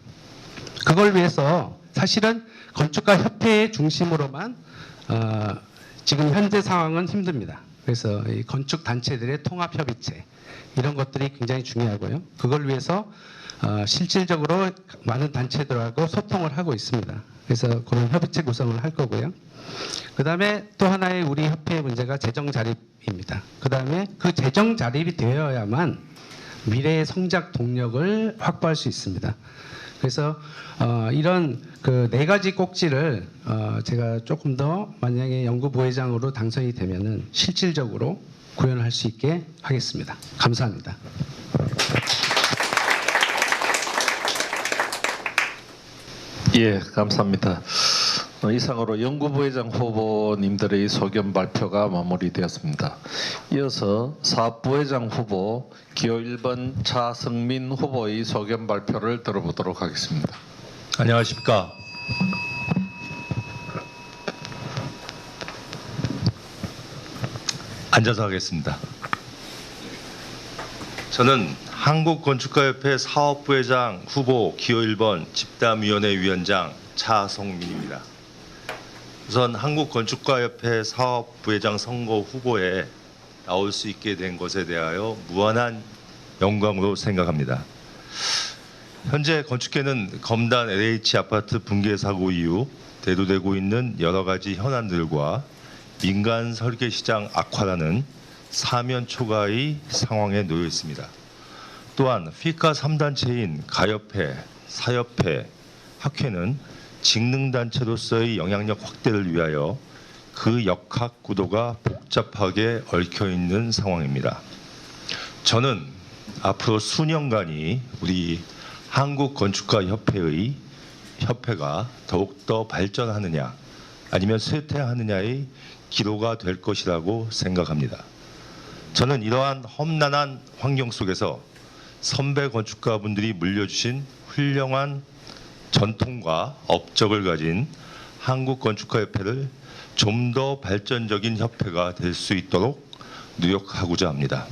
그걸 위해서 사실은 건축가 협회의 중심으로만 지금 현재 상황은 힘듭니다. 그래서 이 건축 단체들의 통합 협의체 이런 것들이 굉장히 중요하고요. 그걸 위해서 실질적으로 많은 단체들하고 소통을 하고 있습니다. 그래서 그런 협의체 구성을 할 거고요. 그 다음에 또 하나의 우리 협회의 문제가 재정 자립입니다. 그 다음에 그 재정 자립이 되어야만 미래의 성장 동력을 확보할 수 있습니다. 그래서 이런 그 4가지 꼭지를 제가 조금 더 만약에 연구부회장으로 당선이 되면은 실질적으로 구현할 수 있게 하겠습니다. 감사합니다. 예, 감사합니다. 이상으로 연구부회장 후보님들의 소견 발표가 마무리되었습니다. 이어서 사업부회장 후보 기호 1번 차성민 후보의 소견 발표를 들어보도록 하겠습니다. 안녕하십니까. 앉아서 하겠습니다. 저는 한국건축가협회 사업부회장 후보 기호 1번 집담위원회 위원장 차성민입니다. 우선 한국건축가협회 사업부회장 선거 후보에 나올 수 있게 된 것에 대하여 무한한 영광으로 생각합니다. 현재 건축계는 검단 LH 아파트 붕괴 사고 이후 대두되고 있는 여러 가지 현안들과 민간 설계 시장 악화라는 사면 초가의 상황에 놓여 있습니다. 또한 피카 3단체인 가협회, 사협회, 학회는 직능단체로서의 영향력 확대를 위하여 그 역학 구도가 복잡하게 얽혀 있는 상황입니다. 저는 앞으로 수년간이 우리 한국건축가협회가 더욱더 발전하느냐 아니면 쇠퇴하느냐의 기로가 될 것이라고 생각합니다. 저는 이러한 험난한 환경 속에서 선배 건축가분들이 물려주신 훌륭한 전통과 업적을 가진 한국건축가협회를 좀 더 발전적인 협회가 될 수 있도록 노력하고자 합니다.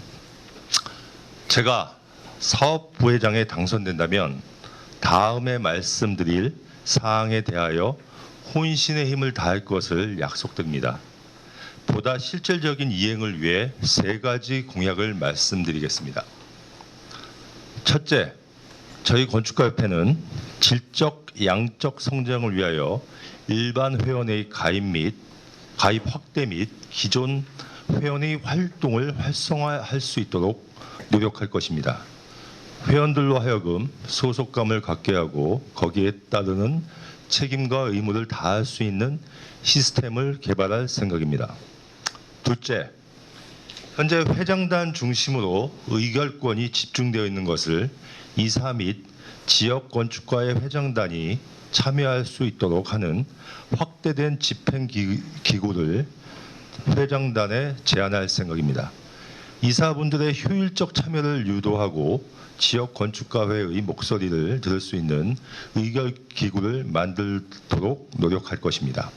제가 사업부회장에 당선된다면 다음에 말씀드릴 사항에 대하여 혼신의 힘을 다할 것을 약속드립니다. 보다 실질적인 이행을 위해 3가지 공약을 말씀드리겠습니다. 첫째, 저희 건축가협회는 질적, 양적 성장을 위하여 일반 회원의 가입 확대 및 기존 회원의 활동을 활성화할 수 있도록 노력할 것입니다. 회원들로 하여금 소속감을 갖게 하고 거기에 따르는 책임과 의무를 다할 수 있는 시스템을 개발할 생각입니다. 둘째, 현재 회장단 중심으로 의결권이 집중되어 있는 것을 이사 및 지역 건축가의 회장단이 참여할 수 있도록 하는 확대된 집행기구를 회장단에 제안할 생각입니다. 이사분들의 효율적 참여를 유도하고 지역 건축가회의 목소리를 들을 수 있는 의결기구를 만들도록 노력할 것입니다.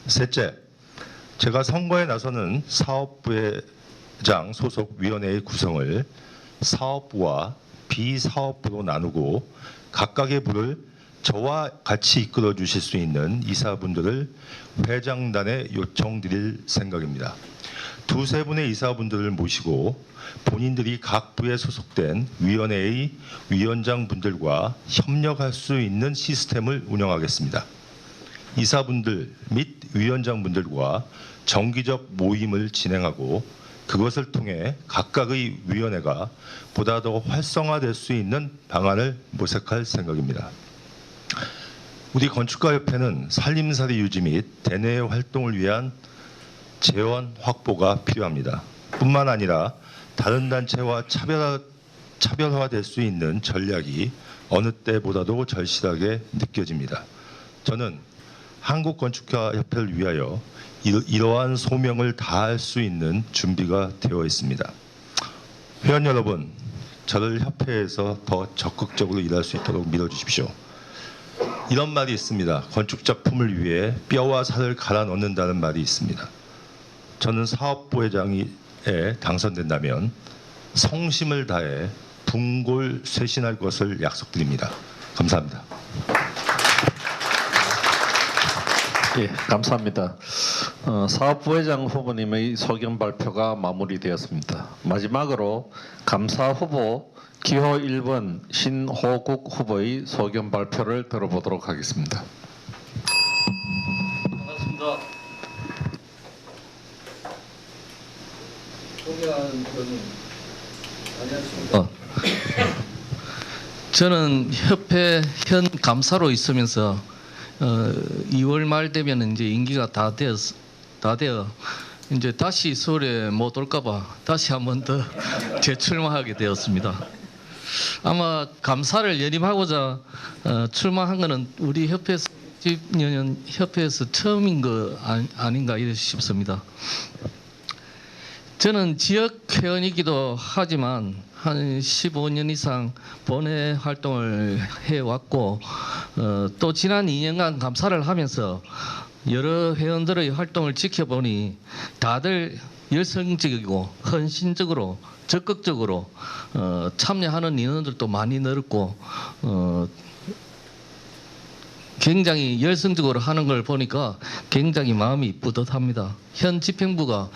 셋째, 제가 선거에 나서는 사업부회장 소속 위원회의 구성을 사업부와 비사업부로 나누고 각각의 부를 저와 같이 이끌어 주실 수 있는 이사분들을 회장단에 요청드릴 생각입니다. 2-3분의 이사분들을 모시고 본인들이 각 부에 소속된 위원회의 위원장분들과 협력할 수 있는 시스템을 운영하겠습니다. 이사분들 및 위원장분들과 정기적 모임을 진행하고 그것을 통해 각각의 위원회가 보다 더 활성화될 수 있는 방안을 모색할 생각입니다. 우리 건축가협회는 살림살이 유지 및 대내 활동을 위한 재원 확보가 필요합니다. 뿐만 아니라 다른 단체와 차별화될 수 있는 전략이 어느 때보다도 절실하게 느껴집니다. 저는 한국건축가협회를 위하여 이러한 소명을 다할 수 있는 준비가 되어 있습니다. 회원 여러분, 저를 협회에서 더 적극적으로 일할 수 있도록 밀어주십시오. 이런 말이 있습니다. 건축작품을 위해 뼈와 살을 갈아 넣는다는 말이 있습니다. 저는 사업부회장에 당선된다면 성심을 다해 분골쇄신할 것을 약속드립니다. 감사합니다. 예, 감사합니다. 사업부회장 후보님의 소견 발표가 마무리되었습니다. 마지막으로 감사 후보 기호 1번 신호국 후보의 소견 발표를 들어보도록 하겠습니다. 반갑습니다. 소개하는 분은 안녕하십니까. 저는 협회 현 감사로 있으면서 2월 말 되면 이제 임기가 다 되어 이제 다시 서울에 못 올까봐 다시 한 번 더 재출마하게 되었습니다. 아마 감사를 연임하고자 출마한 것은 우리 협회에서 10년 협회에서 처음인 거 아닌가 싶습니다. 저는 지역 회원이기도 하지만 한 15년 이상 본회 활동을 해왔고 또 지난 2년간 감사를 하면서 여러 회원들의 활동을 지켜보니 다들 열성적이고 헌신적으로 적극적으로 참여하는 인원들도 많이 늘었고 굉장히 열성적으로 하는 걸 보니까 굉장히 마음이 뿌듯합니다. 현 집행부가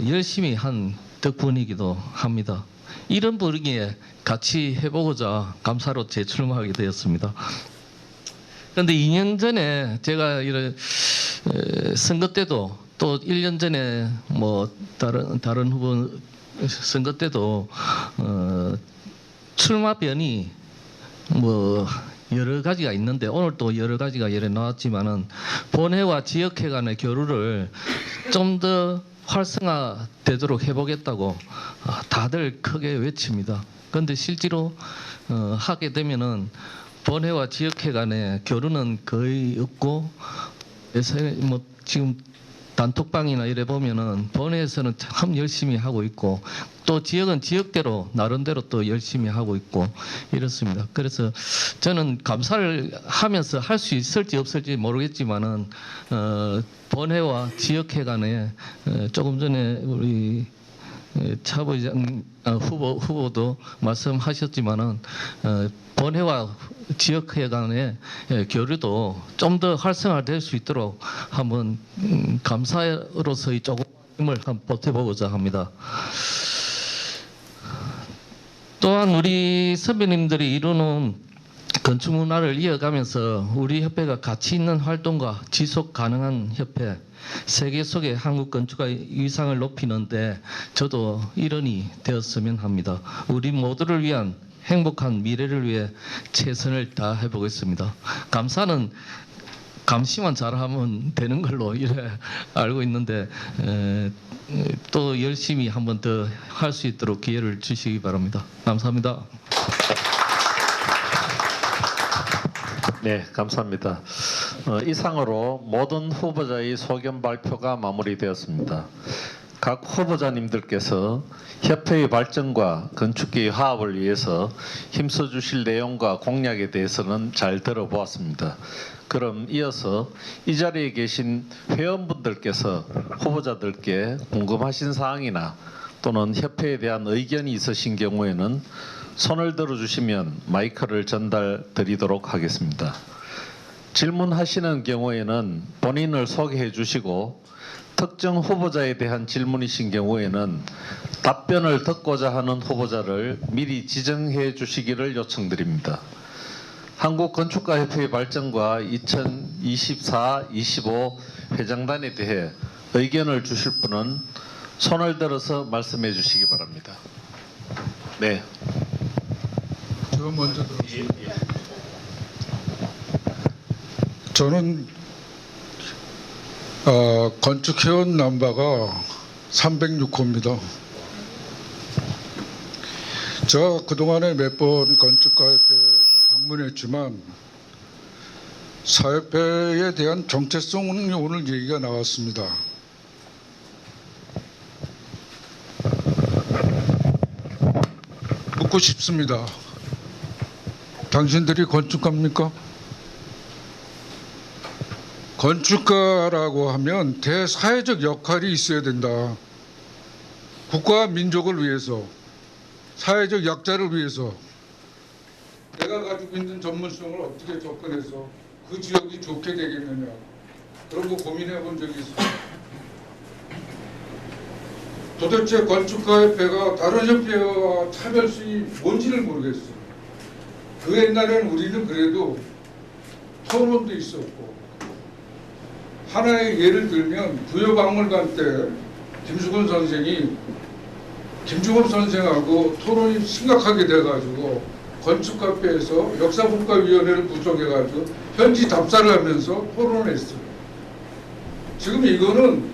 열심히 한 덕분이기도 합니다. 이런 분위기에 같이 해보고자 감사로 재출마하게 되었습니다. 그런데 2년 전에 제가 이런 선거 때도 또 1년 전에 뭐 다른 후보 선거 때도 출마변이 뭐 여러 가지가 있는데 오늘 또 여러 가지가 이래 나왔지만은 본회와 지역회 간의 교류를 좀 더 활성화되도록 해보겠다고 다들 크게 외칩니다. 그런데 실제로 하게 되면은 본회와 지역회 간의 교류는 거의 없고 뭐 지금 단톡방이나 이래 보면은 본회에서는 참 열심히 하고 있고 또 지역은 지역대로 나름대로 또 열심히 하고 있고 이렇습니다. 그래서 저는 감사를 하면서 할 수 있을지 없을지 모르겠지만은 본회와 지역회 간에 조금 전에 우리 차 부의장 후보도 말씀하셨지만은 본회와 지역회 간의 교류도 좀 더 활성화될 수 있도록 한번 감사로서의 조금 힘을 한번 보태보고자 합니다. 또한 우리 선배님들이 이루는 건축 문화를 이어가면서 우리 협회가 가치 있는 활동과 지속 가능한 협회, 세계 속의 한국 건축가의 위상을 높이는데 저도 일원이 되었으면 합니다. 우리 모두를 위한 행복한 미래를 위해 최선을 다해 보겠습니다. 감사는 감시만 잘하면 되는 걸로 이래 알고 있는데 또 열심히 한번 더 할 수 있도록 기회를 주시기 바랍니다. 감사합니다. 네, 감사합니다. 이상으로 모든 후보자의 소견 발표가 마무리되었습니다. 각 후보자님들께서 협회의 발전과 건축계의 화합을 위해서 힘써 주실 내용과 공약에 대해서는 잘 들어보았습니다. 그럼 이어서 이 자리에 계신 회원분들께서 후보자들께 궁금하신 사항이나 또는 협회에 대한 의견이 있으신 경우에는 손을 들어주시면 마이크를 전달 드리도록 하겠습니다. 질문하시는 경우에는 본인을 소개해 주시고 특정 후보자에 대한 질문이신 경우에는 답변을 듣고자 하는 후보자를 미리 지정해 주시기를 요청드립니다. 한국건축가협회의 발전과 2024-25 회장단에 대해 의견을 주실 분은 손을 들어서 말씀해 주시기 바랍니다. 네. 제가 먼저 들었습니다. 저는 건축회원 남바가 306호입니다. 제가 그동안에 몇 번 건축가협회를 방문했지만 사협회에 대한 정체성이 오늘 얘기가 나왔습니다. 묻고 싶습니다. 당신들이 건축가입니까? 건축가라고 하면 대사회적 역할이 있어야 된다. 국가와 민족을 위해서, 사회적 약자를 위해서 내가 가지고 있는 전문성을 어떻게 접근해서 그 지역이 좋게 되겠느냐, 그런 거 고민해 본 적이 있습니다. 도대체 건축가협회가 다른 협회와 차별성이 뭔지를 모르겠어요. 그 옛날에는 우리는 그래도 토론도 있었고, 하나의 예를 들면 부여박물관 때 김수근 선생하고 토론이 심각하게 돼가지고 건축카페에서 역사분과위원회를 구성해가지고 현지 답사를 하면서 토론을 했어요. 지금 이거는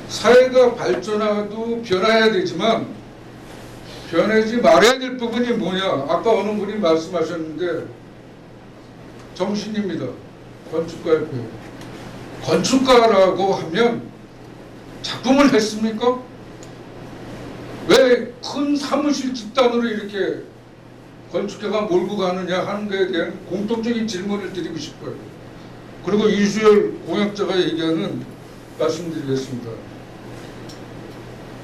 사회가 발전하도 변화해야 되지만 변하지 말아야 될 부분이 뭐냐. 아까 어느 분이 말씀하셨는데 정신입니다. 건축가협회. 건축가라고 하면 작품을 했습니까? 왜 큰 사무실 집단으로 이렇게 건축회가 몰고 가느냐 하는 것에 대한 공통적인 질문을 드리고 싶어요. 그리고 이수열 공약자가 얘기하는 말씀드리겠습니다.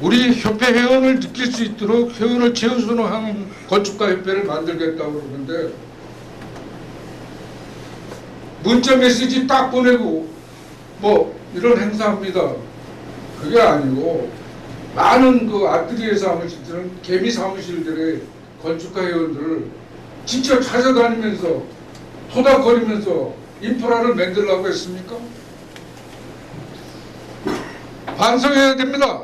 우리 협회 회원을 느낄 수 있도록 회원을 최우선한 건축가협회를 만들겠다고 그러는데 문자 메시지 딱 보내고 뭐 이런 행사합니다. 그게 아니고 많은 그 아트리에 사무실들은 개미 사무실들의 건축가 회원들을 직접 찾아다니면서 토닥거리면서 인프라를 만들려고 했습니까? 반성해야 됩니다.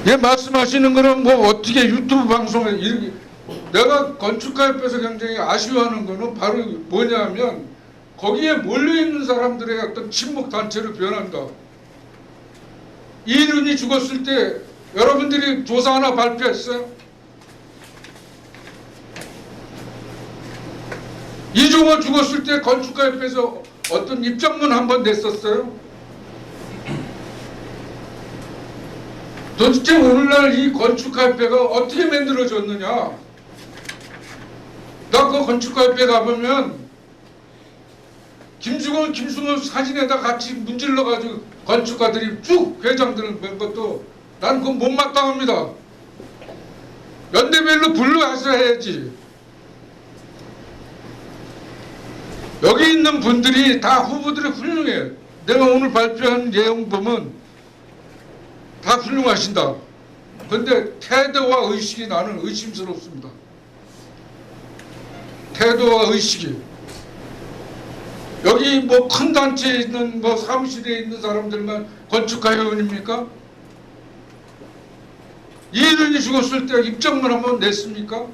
예, 말씀하시는 거는 뭐 어떻게 유튜브 방송에 이렇게 내가 건축가협회에서 굉장히 아쉬워하는 거는 바로 뭐냐면 거기에 몰려있는 사람들의 어떤 친목 단체로 변한다. 이른이 죽었을 때 여러분들이 조사 하나 발표했어요? 이종호 죽었을 때 건축가협회에서 어떤 입장문 한번 냈었어요? 도대체 오늘날 이 건축가협회가 어떻게 만들어졌느냐? 나 그 건축가협회 가보면 김승호 사진에다 같이 문질러가지고 건축가들이 쭉 회장들을 뵌 것도 난 그건 못마땅합니다. 연대별로 분류해서 해야지. 여기 있는 분들이 다 후보들이 훌륭해. 내가 오늘 발표한 내용 보면 다 훌륭하신다. 그런데 태도와 의식이 나는 의심스럽습니다. 태도와 의식이. 여기 뭐 큰 단체에 있는 뭐 사무실에 있는 사람들만 건축가 회원입니까? 이른이 죽었을 때 입장문 한번 냈습니까?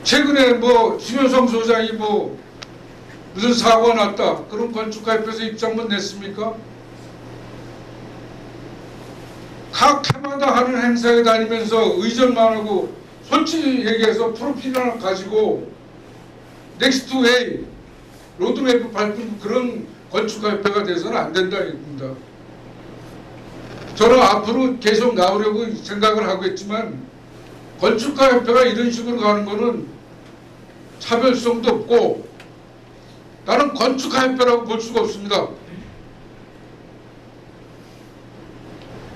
최근에 뭐 심효성 소장이 뭐 무슨 사고가 났다. 그럼 건축가협회에서 입장문 냈습니까? 각 해마다 하는 행사에 다니면서 의전만 하고 솔직히 얘기해서 프로필을 가지고 넥스트 웨이 로드맵 밟은 그런 건축가협회가 돼서는 안 된다 입니다. 저는 앞으로 계속 나오려고 생각을 하고 있지만 건축가협회가 이런 식으로 가는 거는 차별성도 없고 나는 건축가협회라고 볼 수가 없습니다.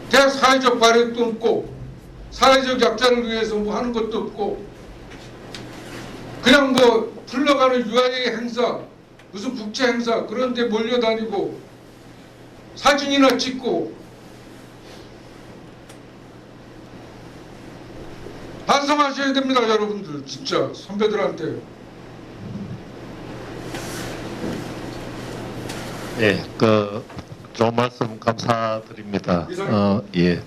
대사회적 발현도 없고 사회적 약자를 위해서 뭐 하는 것도 없고 그냥 뭐 흘러가는 유아의 행사 무슨 국제 행사 그런 데 몰려다니고 사진이나 찍고 반성하셔야 됩니다. 여러분들 진짜 선배들한테. 예, 좋은 말씀 감사드립니다. 예.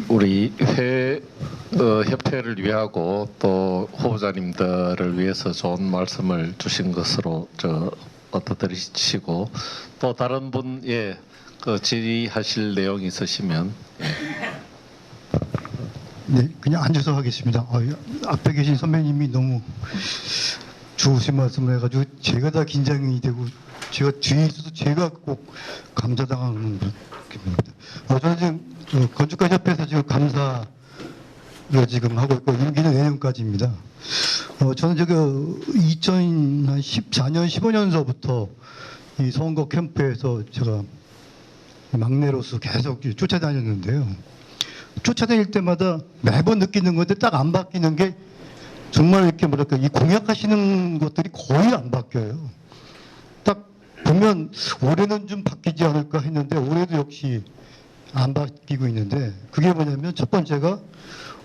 우리 협회를 위하고 또 후보자님들을 위해서 좋은 말씀을 주신 것으로 얻어들이시고 또 다른 분 질의하실 내용이 있으시면. 네, 그냥 앉아서 하겠습니다. 앞에 계신 선배님이 너무 좋으신 말씀을 해가지고 제가 다 긴장이 되고 제가 뒤에 있어서 제가 꼭 감사당하는 느낌입니다. 저는 지금 건축가협회에서 지금 감사를 지금 하고 있고 임기는 내년까지입니다. 저는 2014년 15년서부터 이 선거 캠프에서 제가 막내로서 계속 쫓아다녔는데요. 쫓아다닐 때마다 매번 느끼는 건데 딱 안 바뀌는 게 정말 이렇게 뭐랄까 이 공약하시는 것들이 거의 안 바뀌어요. 딱 보면 올해는 좀 바뀌지 않을까 했는데 올해도 역시 안 바뀌고 있는데 그게 뭐냐면 첫 번째가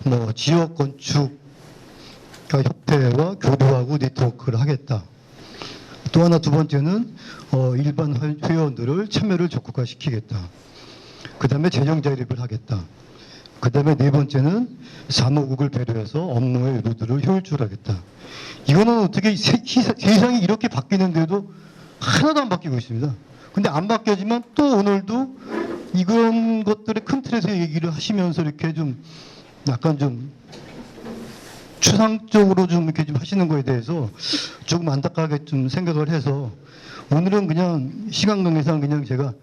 뭐 지역 건축 협회와 교류하고 네트워크를 하겠다. 또 하나 두 번째는 일반 회원들을 참여를 적극화시키겠다. 그 다음에 재정 자립을 하겠다. 그 다음에 네 번째는 사무국을 배려해서 업무의 의무들을 효율적으로하겠다. 이거는 어떻게 세상이 이렇게 바뀌는데도 하나도 안 바뀌고 있습니다. 근데 안 바뀌지만 또 오늘도 이런 것들의 큰 틀에서 얘기를 하시면서 이렇게 좀 약간 좀 추상적으로 좀 이렇게 좀 하시는 거에 대해서 조금 안타깝게 좀 생각을 해서 오늘은 그냥 시간 관계상 그냥 제가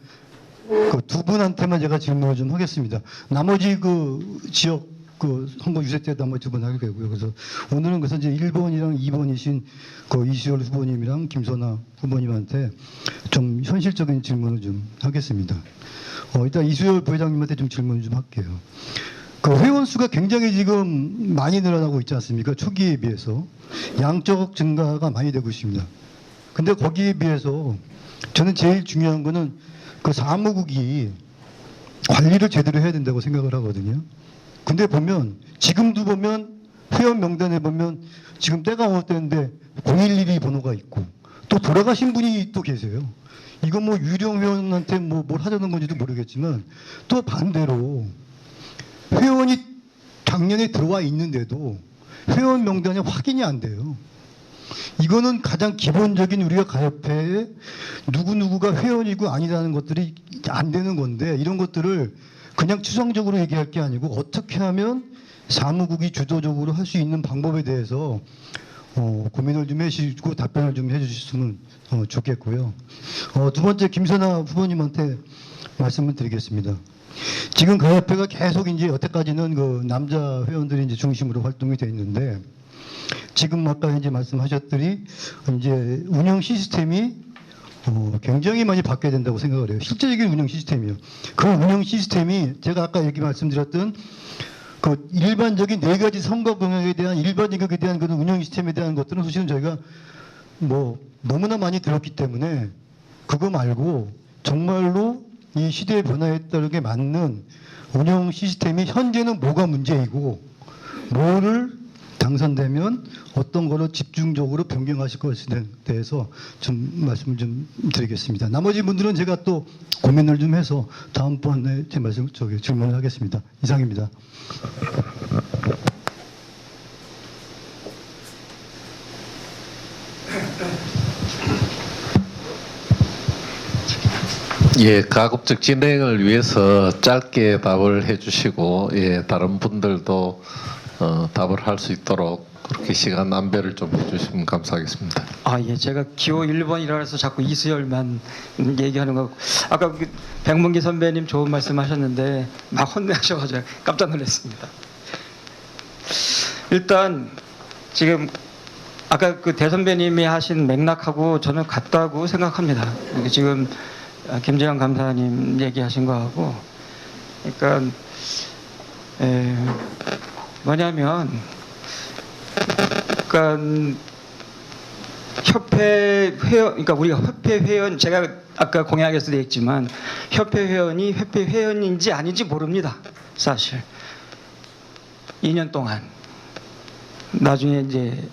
그 두 분한테만 제가 질문을 좀 하겠습니다. 나머지 그 지역 그 선거 유세 때 나머지 두 분 하게 되고요. 그래서 오늘은 그래서 이제 1번이랑 2번이신 그 이수열 후보님이랑 김선아 후보님한테 좀 현실적인 질문을 좀 하겠습니다. 일단 이수열 부회장님한테 좀 질문을 좀 할게요. 그 회원 수가 굉장히 지금 많이 늘어나고 있지 않습니까? 초기에 비해서 양적 증가가 많이 되고 있습니다. 근데 거기에 비해서 저는 제일 중요한 거는 그 사무국이 관리를 제대로 해야 된다고 생각을 하거든요. 근데 보면 지금도 보면 회원 명단에 보면 지금 때가 어느 때인데 012 번호가 있고 또 돌아가신 분이 또 계세요. 이거 뭐 유령 회원한테 뭐 뭘 하자는 건지도 모르겠지만 또 반대로 회원이 작년에 들어와 있는데도 회원 명단이 확인이 안 돼요. 이거는 가장 기본적인 우리가 가협회에 누구누구가 회원이고 아니라는 것들이 안 되는 건데 이런 것들을 그냥 추상적으로 얘기할 게 아니고 어떻게 하면 사무국이 주도적으로 할 수 있는 방법에 대해서 고민을 좀 해주시고 답변을 좀 해주셨으면 좋겠고요. 두 번째 김선아 후보님한테 말씀을 드리겠습니다. 지금 가협회가 계속 이제 여태까지는 그 남자 회원들이 이제 중심으로 활동이 돼 있는데 지금 아까 이제 말씀하셨더니 이제 운영 시스템이 굉장히 많이 바뀌어야 된다고 생각을 해요. 실제적인 운영 시스템이요. 그 운영 시스템이 제가 아까 얘기 말씀드렸던 그 일반적인 네 가지 선거 공약에 대한 일반적에 대한 그런 운영 시스템에 대한 것들은 사실은 저희가 뭐 너무나 많이 들었기 때문에 그거 말고 정말로 이 시대의 변화에 따르게 맞는 운영 시스템이 현재는 뭐가 문제이고 뭐를 당선되면 어떤 거를 집중적으로 변경하실 것에 대해서 좀 말씀을 좀 드리겠습니다. 나머지 분들은 제가 또 고민을 좀 해서 다음번에 제 말씀 질문을 하겠습니다. 이상입니다. 예, 가급적 진행을 위해서 짧게 답을 해주시고 다른 분들도 답을 할 수 있도록 그렇게 시간 안배를 좀 해주시면 감사하겠습니다. 예, 제가 기호 1번이라 해서 자꾸 이수열만 얘기하는 거. 아까 백문기 선배님 좋은 말씀하셨는데 막 혼내셔가지고 깜짝 놀랐습니다. 일단 지금 아까 그 대선배님이 하신 맥락하고 저는 같다고 생각합니다. 지금 김재환 감사님 얘기하신 거하고, 그러니까 뭐냐면, 그러니까 협회 회원, 그러니까 우리가 협회 회원, 제가 아까 공약에서도 했지만 협회 회원이 협회 회원인지 아닌지 모릅니다. 사실 2년 동안 나중에 이제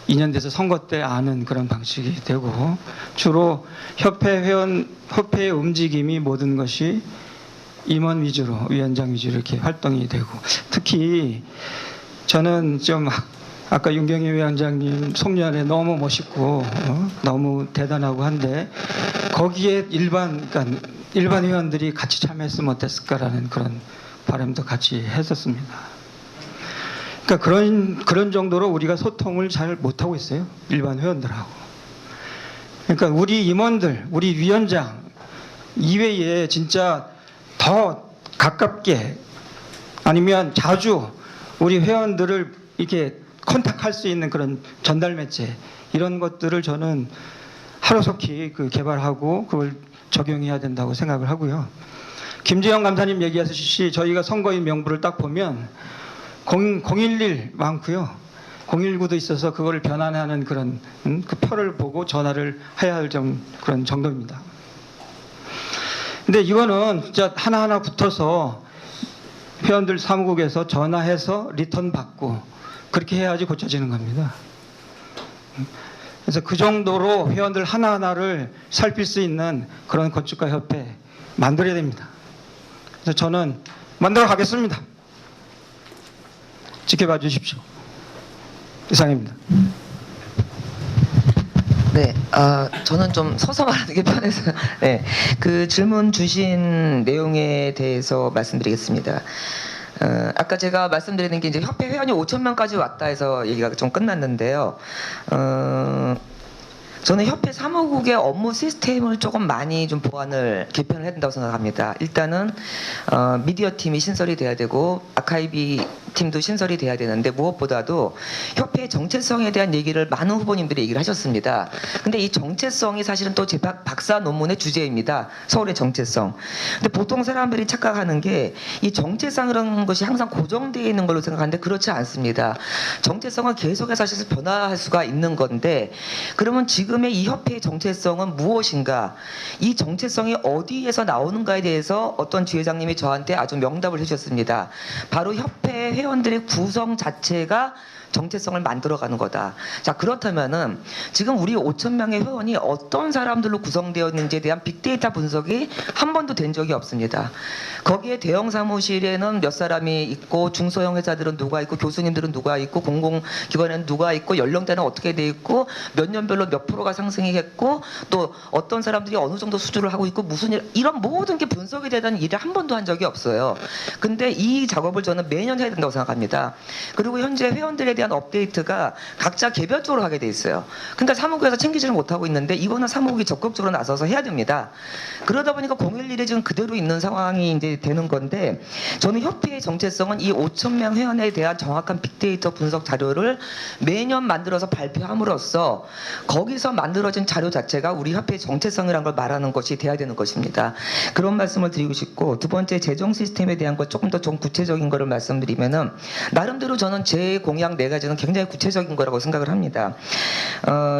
2년 돼서 선거 때 아는 그런 방식이 되고, 주로 협회 회원, 협회의 움직임이 모든 것이 임원 위주로, 위원장 위주로 이렇게 활동이 되고, 특히 저는 좀 아까 윤경희 위원장님 송년회 너무 멋있고 너무 대단하고 한데 거기에 그러니까 일반 회원들이 같이 참여했으면 어땠을까라는 그런 바람도 같이 했었습니다. 그러니까 그런 정도로 우리가 소통을 잘 못하고 있어요. 일반 회원들하고. 그러니까 우리 임원들, 우리 위원장 이외에 진짜 더 가깝게 아니면 자주 우리 회원들을 이렇게 컨택할 수 있는 그런 전달 매체 이런 것들을 저는 하루속히 개발하고 그걸 적용해야 된다고 생각을 하고요. 김재영 감사님 얘기하셨듯이 저희가 선거인 명부를 딱 보면 011 많고요. 019도 있어서 그거를 변환하는 그런 그 표를 보고 전화를 해야 할 그런 정도입니다. 근데 이거는 진짜 하나하나 붙어서 회원들 사무국에서 전화해서 리턴 받고 그렇게 해야지 고쳐지는 겁니다. 그래서 그 정도로 회원들 하나하나를 살필 수 있는 그런 건축가 협회 만들어야 됩니다. 그래서 저는 만들어 가겠습니다. 지켜봐 주십시오. 이상입니다. 네, 저는 좀 서서 말하는 게 편해서 네, 그 질문 주신 내용에 대해서 말씀드리겠습니다. 아까 제가 말씀드리는 게 이제 협회 회원이 5,000명까지 왔다 해서 얘기가 좀 끝났는데요. 저는 협회 사무국의 업무 시스템을 조금 많이 좀 개편을 해야 된다고 생각합니다. 일단은 미디어 팀이 신설이 돼야 되고 아카이브 팀도 신설이 돼야 되는데 무엇보다도 협회의 정체성에 대한 얘기를 많은 후보님들이 얘기를 하셨습니다. 근데 이 정체성이 사실은 또 제 박사 논문의 주제입니다. 서울의 정체성. 근데 보통 사람들이 착각하는 게 이 정체성이라는 것이 항상 고정되어 있는 걸로 생각하는데 그렇지 않습니다. 정체성은 계속해서 사실 변화할 수가 있는 건데 그러면 지금의 이 협회의 정체성은 무엇인가? 이 정체성이 어디에서 나오는가에 대해서 어떤 지회장님이 저한테 아주 명답을 해주셨습니다. 바로 협회 회원들의 구성 자체가 정체성을 만들어가는 거다. 자, 그렇다면은 지금 우리 5천 명의 회원이 어떤 사람들로 구성되어 있는지에 대한 빅데이터 분석이 한 번도 된 적이 없습니다. 거기에 대형 사무실에는 몇 사람이 있고 중소형 회사들은 누가 있고 교수님들은 누가 있고 공공기관에는 누가 있고 연령대는 어떻게 돼 있고 몇 년별로 몇 프로가 상승이 했고 또 어떤 사람들이 어느 정도 수주를 하고 있고 무슨 일 이런 모든 게 분석이 되는 일을 한 번도 한 적이 없어요. 근데 이 작업을 저는 매년 해야 된다고 생각합니다. 그리고 현재 회원들에 대한 업데이트가 각자 개별적으로 하게 돼 있어요. 그러니까 사무국에서 챙기지를 못하고 있는데 이거는 사무국이 적극적으로 나서서 해야 됩니다. 그러다 보니까 011이 지금 그대로 있는 상황이 이제 되는 건데 저는 협회의 정체성은 이 5천 명 회원에 대한 정확한 빅데이터 분석 자료를 매년 만들어서 발표함으로써 거기서 만들어진 자료 자체가 우리 협회의 정체성이라는 걸 말하는 것이 돼야 되는 것입니다. 그런 말씀을 드리고 싶고 두 번째 재정 시스템에 대한 것 조금 더 좀 구체적인 거를 말씀드리면은 나름대로 저는 제 공약 4가지는 굉장히 구체적인 거라고 생각을 합니다.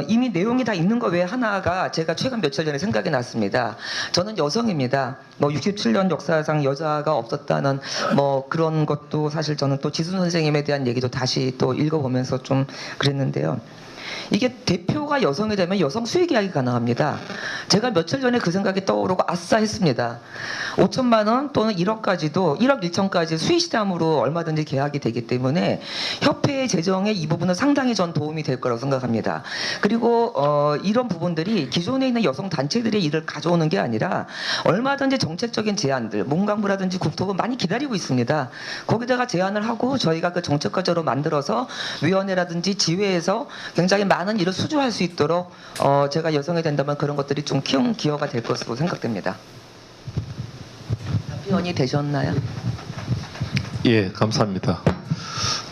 이미 내용이 다 있는 거 외에 하나가 제가 최근 며칠 전에 생각이 났습니다. 저는 여성입니다. 뭐 67년 역사상 여자가 없었다는 뭐 그런 것도 사실 저는 또 지순 선생님에 대한 얘기도 다시 또 읽어보면서 좀 그랬는데요. 이게 대표가 여성이 되면 여성 수익 계약이 가능합니다. 제가 며칠 전에 그 생각이 떠오르고 아싸 했습니다. 5천만 원 또는 1억까지도 1억 1천까지 수의시담으로 얼마든지 계약이 되기 때문에 협회의 재정에 이 부분은 상당히 전 도움이 될 거라고 생각합니다. 그리고 이런 부분들이 기존에 있는 여성 단체들의 일을 가져오는 게 아니라 얼마든지 정책적인 제안들, 문광부라든지 국토부 많이 기다리고 있습니다. 거기다가 제안을 하고 저희가 그 정책과제로 만들어서 위원회라든지 지회에서 굉장히 많은 일을 수주할 수 있도록 제가 여성이 된다면 그런 것들이 좀 큰 기여가 될 것으로 생각됩니다. 답변이 되셨나요? 예, 감사합니다.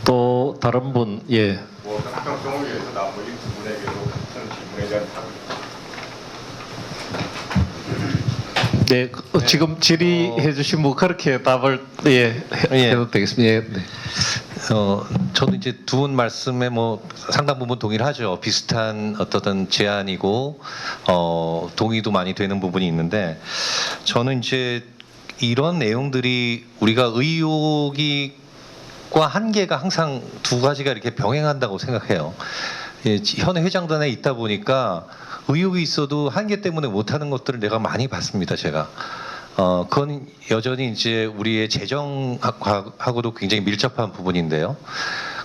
또 다른 분, 예. 합병성을 위해서 나머지 두 분에게도 같은 질문에 대한 답을. 네, 지금 질의해 주신 분 그렇게 답을 해도 되겠습니다. 예, 네. 저도 이제 두 분 말씀에 뭐 상당 부분 동의를 하죠. 비슷한 어떤 제안이고 동의도 많이 되는 부분이 있는데 저는 이제 이런 내용들이 우리가 의욕과 한계가 항상 두 가지가 이렇게 병행한다고 생각해요. 예, 현회 회장단에 있다 보니까 의욕이 있어도 한계 때문에 못하는 것들을 내가 많이 봤습니다. 제가. 그건 여전히 이제 우리의 재정하고도 굉장히 밀접한 부분인데요.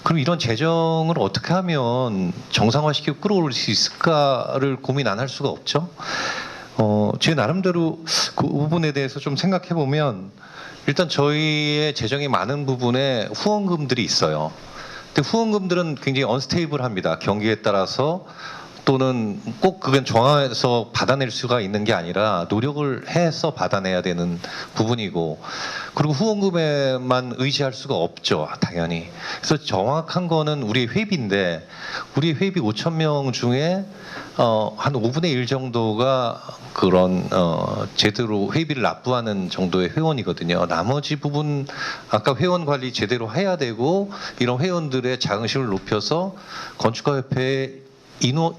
그럼 이런 재정을 어떻게 하면 정상화시키고 끌어올릴 수 있을까를 고민 안 할 수가 없죠. 제 나름대로 그 부분에 대해서 좀 생각해 보면 일단 저희의 재정이 많은 부분에 후원금들이 있어요. 근데 후원금들은 굉장히 언스테이블합니다. 경기에 따라서 또는 꼭 그건 정해서 받아낼 수가 있는 게 아니라 노력을 해서 받아내야 되는 부분이고 그리고 후원금에만 의지할 수가 없죠. 당연히. 그래서 정확한 거는 우리의 회비인데 우리 회비 5천 명 중에 한 5분의 1 정도가 그런 제대로 회비를 납부하는 정도의 회원이거든요. 나머지 부분 아까 회원 관리 제대로 해야 되고 이런 회원들의 자긍심을 높여서 건축가협회에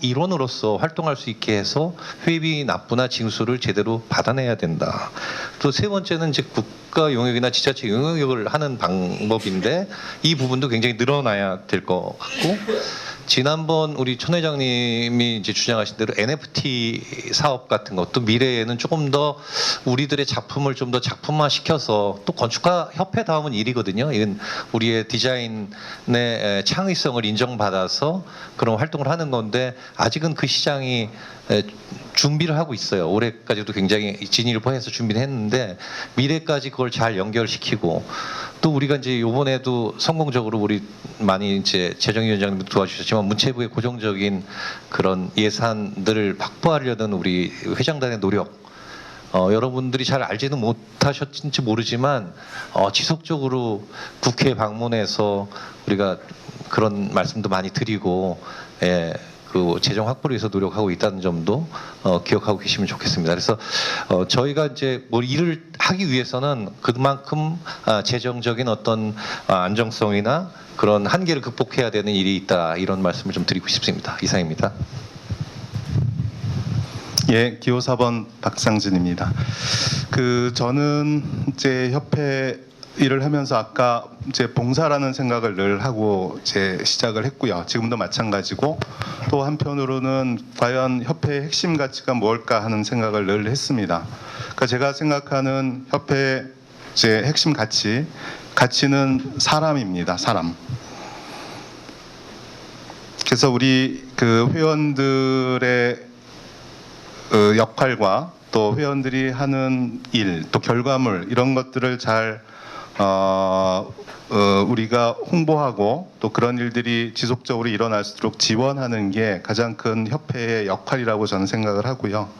일원으로서 활동할 수 있게 해서 회비 납부나 징수를 제대로 받아내야 된다. 또 세 번째는 이제 국가 용역이나 지자체 용역을 하는 방법인데 이 부분도 굉장히 늘어나야 될 것 같고 지난번 우리 천 회장님이 이제 주장하신 대로 NFT 사업 같은 것도 미래에는 조금 더 우리들의 작품을 좀 더 작품화 시켜서 또 건축가 협회다움은 일이거든요. 이건 우리의 디자인의 창의성을 인정받아서 그런 활동을 하는 건데 아직은 그 시장이 준비를 하고 있어요. 올해까지도 굉장히 진일보해서 준비를 했는데 미래까지 그걸 잘 연결시키고 또 우리가 이제 이번에도 성공적으로 우리 많이 이제 재정위원장님도 도와주셨지만 문체부의 고정적인 그런 예산들을 확보하려는 우리 회장단의 노력 여러분들이 잘 알지는 못하셨는지 모르지만 지속적으로 국회 방문해서 우리가 그런 말씀도 많이 드리고 그 재정 확보를 위해서 노력하고 있다는 점도 기억하고 계시면 좋겠습니다. 그래서 저희가 이제 뭘 일을 하기 위해서는 그만큼 재정적인 어떤 안정성이나 그런 한계를 극복해야 되는 일이 있다, 이런 말씀을 좀 드리고 싶습니다. 이상입니다. 예, 기호 4번 박상진입니다. 저는 이제 협회 일을 하면서 아까 이제 봉사라는 생각을 늘 하고 이제 시작을 했고요. 지금도 마찬가지고, 또 한편으로는 과연 협회의 핵심 가치가 뭘까 하는 생각을 늘 했습니다. 그러니까 제가 생각하는 협회의 이제 핵심 가치는 사람입니다. 사람. 그래서 우리 그 회원들의 역할과 또 회원들이 하는 일, 또 결과물, 이런 것들을 잘 우리가 홍보하고 또 그런 일들이 지속적으로 일어날 수 있도록 지원하는 게 가장 큰 협회의 역할이라고 저는 생각을 하고요.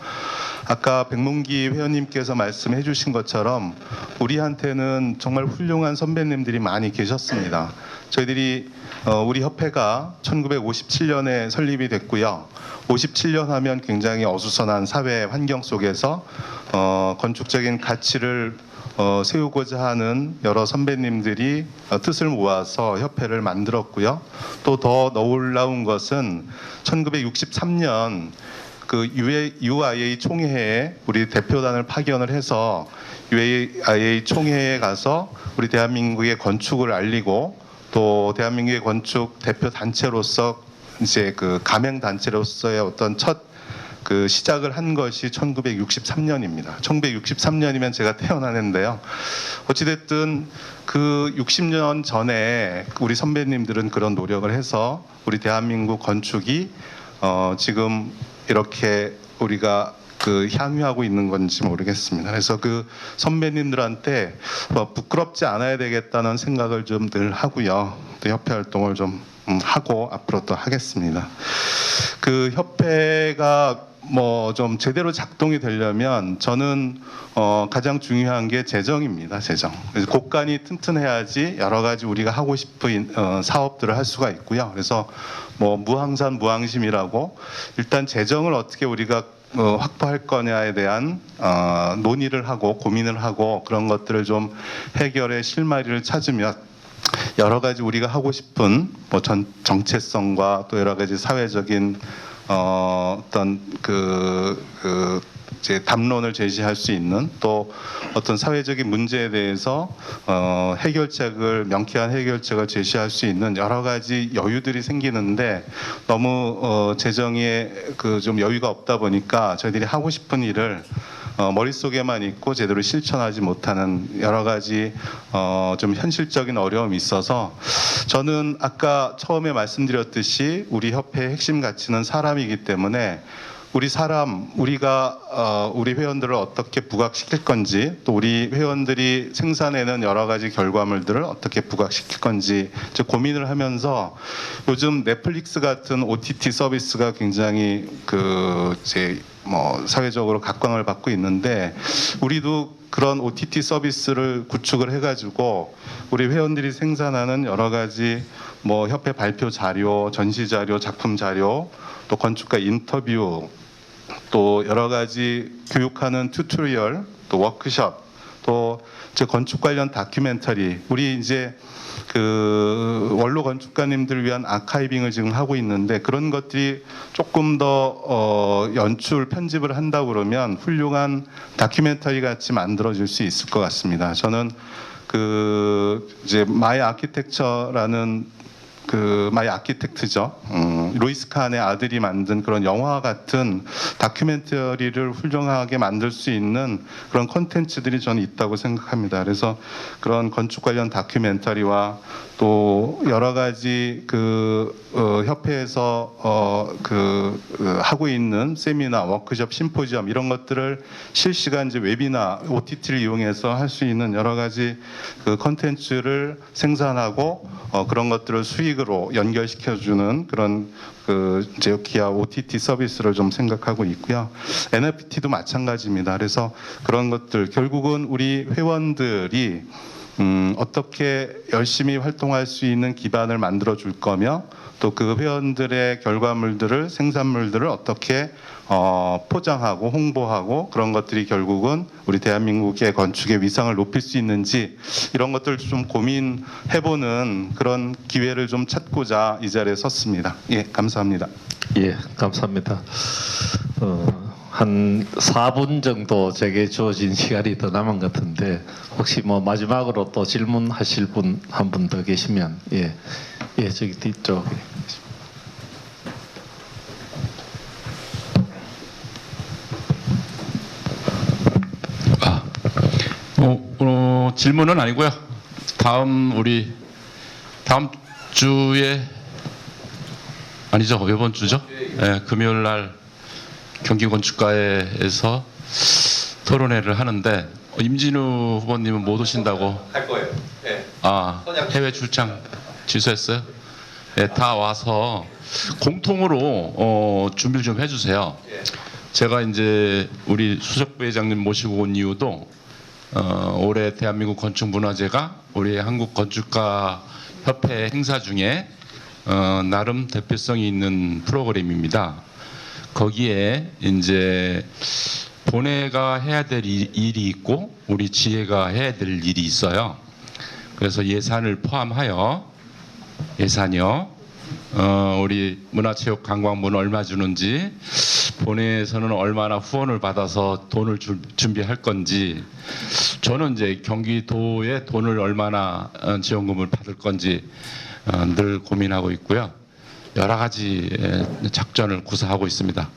아까 백문기 회원님께서 말씀해 주신 것처럼 우리한테는 정말 훌륭한 선배님들이 많이 계셨습니다. 저희들이 우리 협회가 1957년에 설립이 됐고요. 57년 하면 굉장히 어수선한 사회 환경 속에서 건축적인 가치를 세우고자 하는 여러 선배님들이 뜻을 모아서 협회를 만들었고요. 또 더 놀라운 것은 1963년 그 UIA 총회에 우리 대표단을 파견을 해서 UIA 총회에 가서 우리 대한민국의 건축을 알리고, 또 대한민국의 건축 대표 단체로서 이제 그 가맹 단체로서의 어떤 첫 그 시작을 한 것이 1963년입니다. 1963년이면 제가 태어나는데요. 어찌됐든 그 60년 전에 우리 선배님들은 그런 노력을 해서 우리 대한민국 건축이 지금 이렇게 우리가 그 향유하고 있는 건지 모르겠습니다. 그래서 그 선배님들한테 부끄럽지 않아야 되겠다는 생각을 좀 늘 하고요. 또 협회 활동을 좀 하고 앞으로 또 하겠습니다. 그 협회가 뭐 좀 제대로 작동이 되려면 저는 가장 중요한 게 재정입니다. 재정. 그래서 곳간이 튼튼해야지 여러 가지 우리가 하고 싶은 사업들을 할 수가 있고요. 그래서 뭐 무항산 무항심이라고 일단 재정을 어떻게 우리가 확보할 거냐에 대한 논의를 하고 고민을 하고 그런 것들을 좀 해결의 실마리를 찾으면 여러 가지 우리가 하고 싶은 뭐 정체성과 또 여러 가지 사회적인 어떤 이제 담론을 제시할 수 있는, 또 어떤 사회적인 문제에 대해서 명쾌한 해결책을 제시할 수 있는 여러 가지 여유들이 생기는데, 너무 재정에 그 좀 여유가 없다 보니까 저희들이 하고 싶은 일을 머릿속에만 있고 제대로 실천하지 못하는 여러 가지 좀 현실적인 어려움이 있어서, 저는 아까 처음에 말씀드렸듯이 우리 협회의 핵심 가치는 사람이기 때문에 우리가 우리 회원들을 어떻게 부각시킬 건지, 또 우리 회원들이 생산해낸 여러 가지 결과물들을 어떻게 부각시킬 건지 이제 고민을 하면서, 요즘 넷플릭스 같은 OTT 서비스가 굉장히 이제 뭐 사회적으로 각광을 받고 있는데, 우리도 그런 OTT 서비스를 구축을 해가지고 우리 회원들이 생산하는 여러 가지 뭐 협회 발표 자료, 전시 자료, 작품 자료, 또 건축가 인터뷰, 또 여러 가지 교육하는 튜토리얼, 또 워크숍, 또 건축 관련 다큐멘터리, 우리 이제 그 원로 건축가님들을 위한 아카이빙을 지금 하고 있는데, 그런 것들이 조금 더 연출 편집을 한다 그러면 훌륭한 다큐멘터리 같이 만들어질 수 있을 것 같습니다. 저는 이제 마이 아키텍처라는 마이 아키텍트죠. 루이스 칸의 아들이 만든 그런 영화 같은 다큐멘터리를 훌륭하게 만들 수 있는 그런 콘텐츠들이 저는 있다고 생각합니다. 그래서 그런 건축 관련 다큐멘터리와 또 여러 가지 협회에서 하고 있는 세미나, 워크숍, 심포지엄 이런 것들을 실시간 이제 웨비나, OTT를 이용해서 할 수 있는 여러 가지 콘텐츠를 생산하고 그런 것들을 수익을 조직으로 연결시켜주는 그런 그 이제 기아 OTT 서비스를 좀 생각하고 있고요. NFT도 마찬가지입니다. 그래서 그런 것들 결국은 우리 회원들이 어떻게 열심히 활동할 수 있는 기반을 만들어 줄 거며 또 그 회원들의 결과물들을 생산물들을 어떻게 포장하고 홍보하고 그런 것들이 결국은 우리 대한민국의 건축의 위상을 높일 수 있는지 이런 것들 좀 고민해보는 그런 기회를 좀 찾고자 이 자리에 섰습니다. 예, 감사합니다. 예, 감사합니다. 한 4분 정도 제게 주어진 시간이 더 남은 것 같은데 혹시 뭐 마지막으로 또 질문하실 분 한 분 더 계시면 예, 저기 뒤쪽에. 질문은 아니고요. 다음 주에 아니죠, 이번 주죠? 네, 금요일 날 경기건축가에서 토론회를 하는데 임진우 후보님은 못 오신다고. 할 거예요. 네. 해외 출장 취소했어요? 네, 다 와서 공통으로 준비를 좀 해주세요. 제가 이제 우리 수석 부회장님 모시고 온 이유도 올해 대한민국 건축문화제가 우리 한국 건축가 협회 행사 중에 나름 대표성이 있는 프로그램입니다. 거기에 이제 본회가 해야 될 일이 있고 우리 지회가 해야 될 일이 있어요. 그래서 예산을 포함하여 예산이요. 우리 문화체육관광부는 얼마 주는지, 본회에서는 얼마나 후원을 받아서 돈을 준비할 건지, 저는 이제 경기도에 돈을 얼마나 지원금을 받을 건지 늘 고민하고 있고요. 여러 가지 작전을 구사하고 있습니다.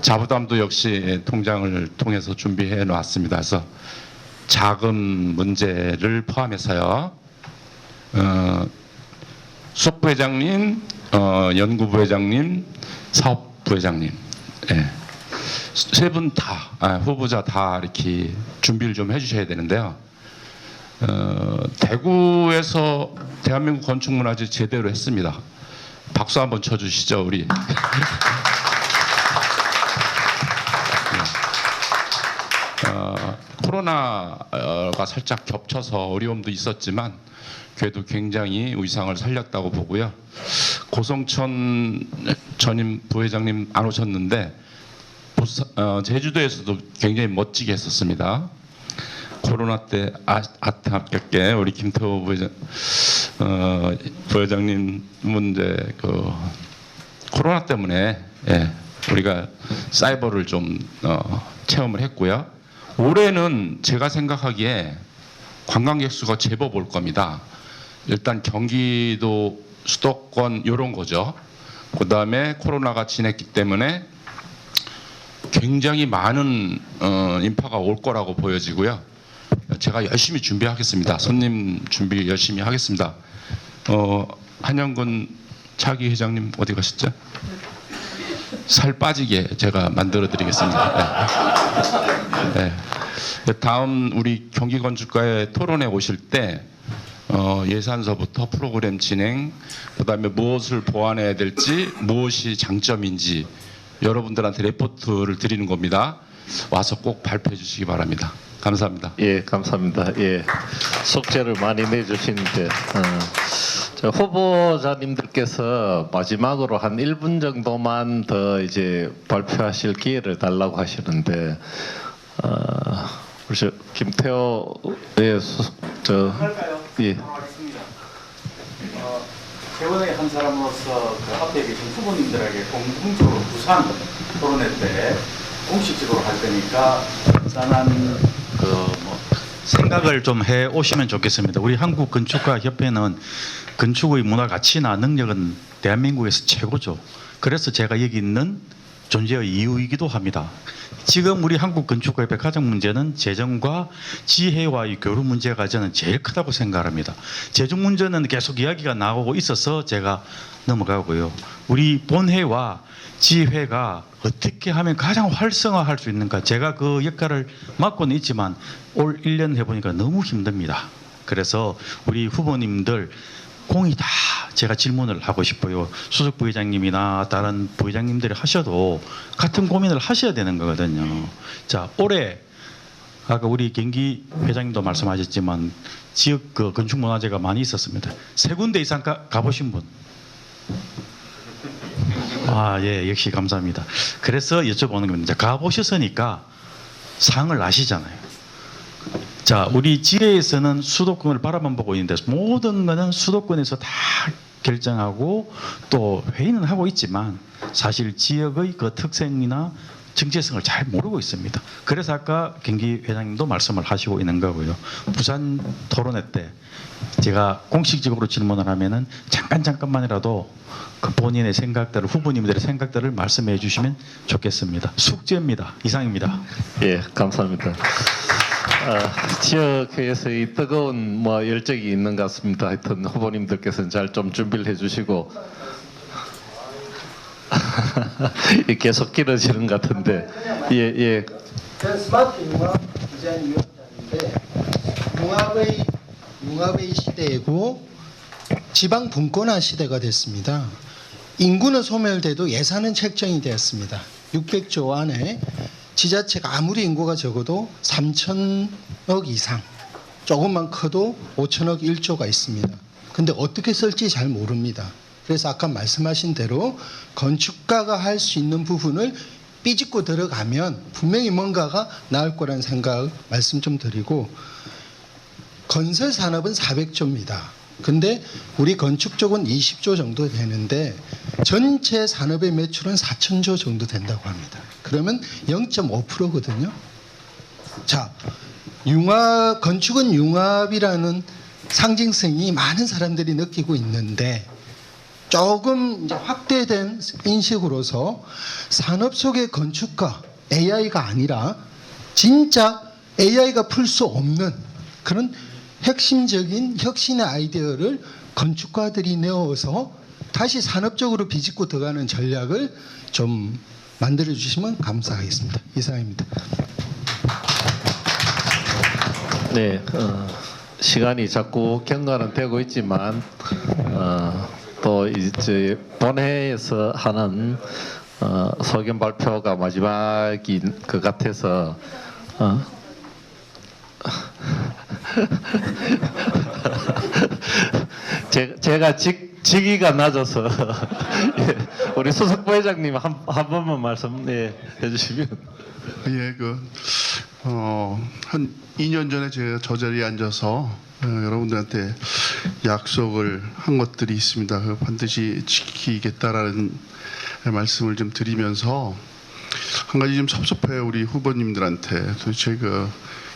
자부담도 역시 통장을 통해서 준비해 놨습니다. 그래서 자금 문제를 포함해서요. 수석부회장님, 연구부회장님, 사업부회장님, 세 분 다 후보자 다 이렇게 준비를 좀 해주셔야 되는데요. 대구에서 대한민국 건축문화제 제대로 했습니다. 박수 한번 쳐주시죠, 우리. 코로나가 살짝 겹쳐서 어려움도 있었지만 그래도 굉장히 위상을 살렸다고 보고요. 고성천 전임 부회장님 안 오셨는데 제주도에서도 굉장히 멋지게 했었습니다. 코로나 때 아깝게 우리 김태호 부회장님은 이제 그 코로나 때문에 우리가 사이버를 좀 체험을 했고요. 올해는 제가 생각하기에 관광객 수가 제법 올 겁니다. 일단 경기도 수도권 이런 거죠. 그 다음에 코로나가 지냈기 때문에 굉장히 많은 인파가 올 거라고 보여지고요. 제가 열심히 준비하겠습니다. 손님 준비 열심히 하겠습니다. 한영근 차기 회장님 어디 가셨죠? 살 빠지게 제가 만들어 드리겠습니다. 네. 다음 우리 경기건축가의 토론회 오실 때 예산서부터 프로그램 진행, 그다음에 무엇을 보완해야 될지, 무엇이 장점인지 여러분들한테 레포트를 드리는 겁니다. 와서 꼭 발표해 주시기 바랍니다. 감사합니다. 예, 감사합니다. 예, 숙제를 많이 내주시는데 후보자님들께서 마지막으로 한 1분 정도만 더 이제 발표하실 기회를 달라고 하시는데 우리 김태호 예. 회원의 한 사람으로서 그 앞에 계신 후보님들에게 공통적으로 부산 토론회 때 공식적으로 할 테니까 짠한 생각을 좀 해 오시면 좋겠습니다. 우리 한국 건축가 협회는 건축의 문화 가치나 능력은 대한민국에서 최고죠. 그래서 제가 여기 있는 존재의 이유이기도 합니다. 지금 우리 한국 건축가협회 가장 문제는 재정과 지혜와의 교류 문제가 저는 제일 크다고 생각합니다. 재정 문제는 계속 이야기가 나오고 있어서 제가 넘어가고요. 우리 본회와 지회가 어떻게 하면 가장 활성화할 수 있는가, 제가 그 역할을 맡고는 있지만 올 1년 해보니까 너무 힘듭니다. 그래서 우리 후보님들 공이 다 제가 질문을 하고 싶어요. 수석 부회장님이나 다른 부회장님들이 하셔도 같은 고민을 하셔야 되는 거거든요. 자, 올해 아까 우리 경기 회장님도 말씀하셨지만 지역 그 건축문화재가 많이 있었습니다. 3군데 이상 가보신 분? 아, 예, 역시 감사합니다. 그래서 여쭤보는 겁니다. 가보셨으니까 상을 아시잖아요. 자, 우리 지회에서는 수도권을 바라만 보고 있는데 모든 거는 수도권에서 다 결정하고 또 회의는 하고 있지만 사실 지역의 그 특성이나 정체성을 잘 모르고 있습니다. 그래서 아까 경기 회장님도 말씀을 하시고 있는 거고요. 부산 토론회 때 제가 공식적으로 질문을 하면은 잠깐만이라도 그 본인의 생각들을, 후보님들의 생각들을 말씀해 주시면 좋겠습니다. 숙제입니다. 이상입니다. 예, 감사합니다. 지역회에서의 뜨거운 뭐 열정이 있는 것 같습니다. 하여튼 후보님들께서는 잘 좀 준비를 해주시고 계속 길어지는 것 같은데 예. 스마트 융합 디자인위원장인데 융합의 시대이고 지방 분권화 시대가 됐습니다. 인구는 소멸돼도 예산은 책정이 되었습니다. 600조 안에 지자체가 아무리 인구가 적어도 3천억 이상, 조금만 커도 5천억 1조가 있습니다. 근데 어떻게 쓸지 잘 모릅니다. 그래서 아까 말씀하신 대로 건축가가 할 수 있는 부분을 삐집고 들어가면 분명히 뭔가가 나올 거라는 생각 말씀 좀 드리고, 건설 산업은 400조입니다. 근데 우리 건축 쪽은 20조 정도 되는데 전체 산업의 매출은 4천조 정도 된다고 합니다. 그러면 0.5%거든요. 자, 건축은 융합이라는 상징성이 많은 사람들이 느끼고 있는데 조금 이제 확대된 인식으로서 산업 속의 건축가 AI가 아니라 진짜 AI가 풀 수 없는 그런 핵심적인 혁신의 아이디어를 건축가들이 내어서 다시 산업적으로 비집고 들어가는 전략을 좀 만들어 주시면 감사하겠습니다. 이상입니다. 네, 시간이 자꾸 경과는 되고 있지만 또 이제 본회에서 하는 소견 발표가 마지막인 것 같아서 제가 직위가 낮아서 예, 우리 수석 부회장님 한 번만 말씀해 주시면. 예, 한 2년 전에 제가 저 자리에 앉아서 여러분들한테 약속을 한 것들이 있습니다. 반드시 지키겠다라는 말씀을 좀 드리면서 한 가지 좀 섭섭해요. 우리 후보님들한테 도대체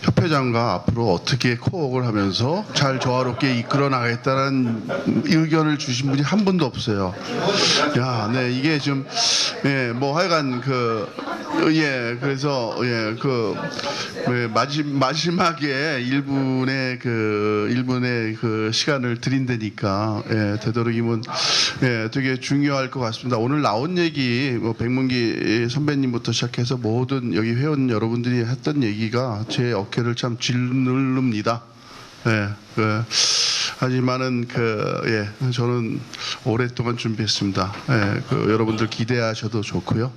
협회장과 앞으로 어떻게 코업을 하면서 잘 조화롭게 이끌어 나가겠다는 의견을 주신 분이 한 분도 없어요. 야, 네, 이게 좀, 예, 뭐 하여간 그래서, 예, 마지막에 1분의 그 시간을 드린다니까, 예, 되도록이면, 예, 되게 중요할 것 같습니다. 오늘 나온 얘기, 뭐, 백문기 선배님부터 시작해서 모든 여기 회원 여러분들이 했던 얘기가 제 어깨를 참 짓누릅니다. 예, 하지만은 저는 오랫동안 준비했습니다. 예, 여러분들 기대하셔도 좋고요.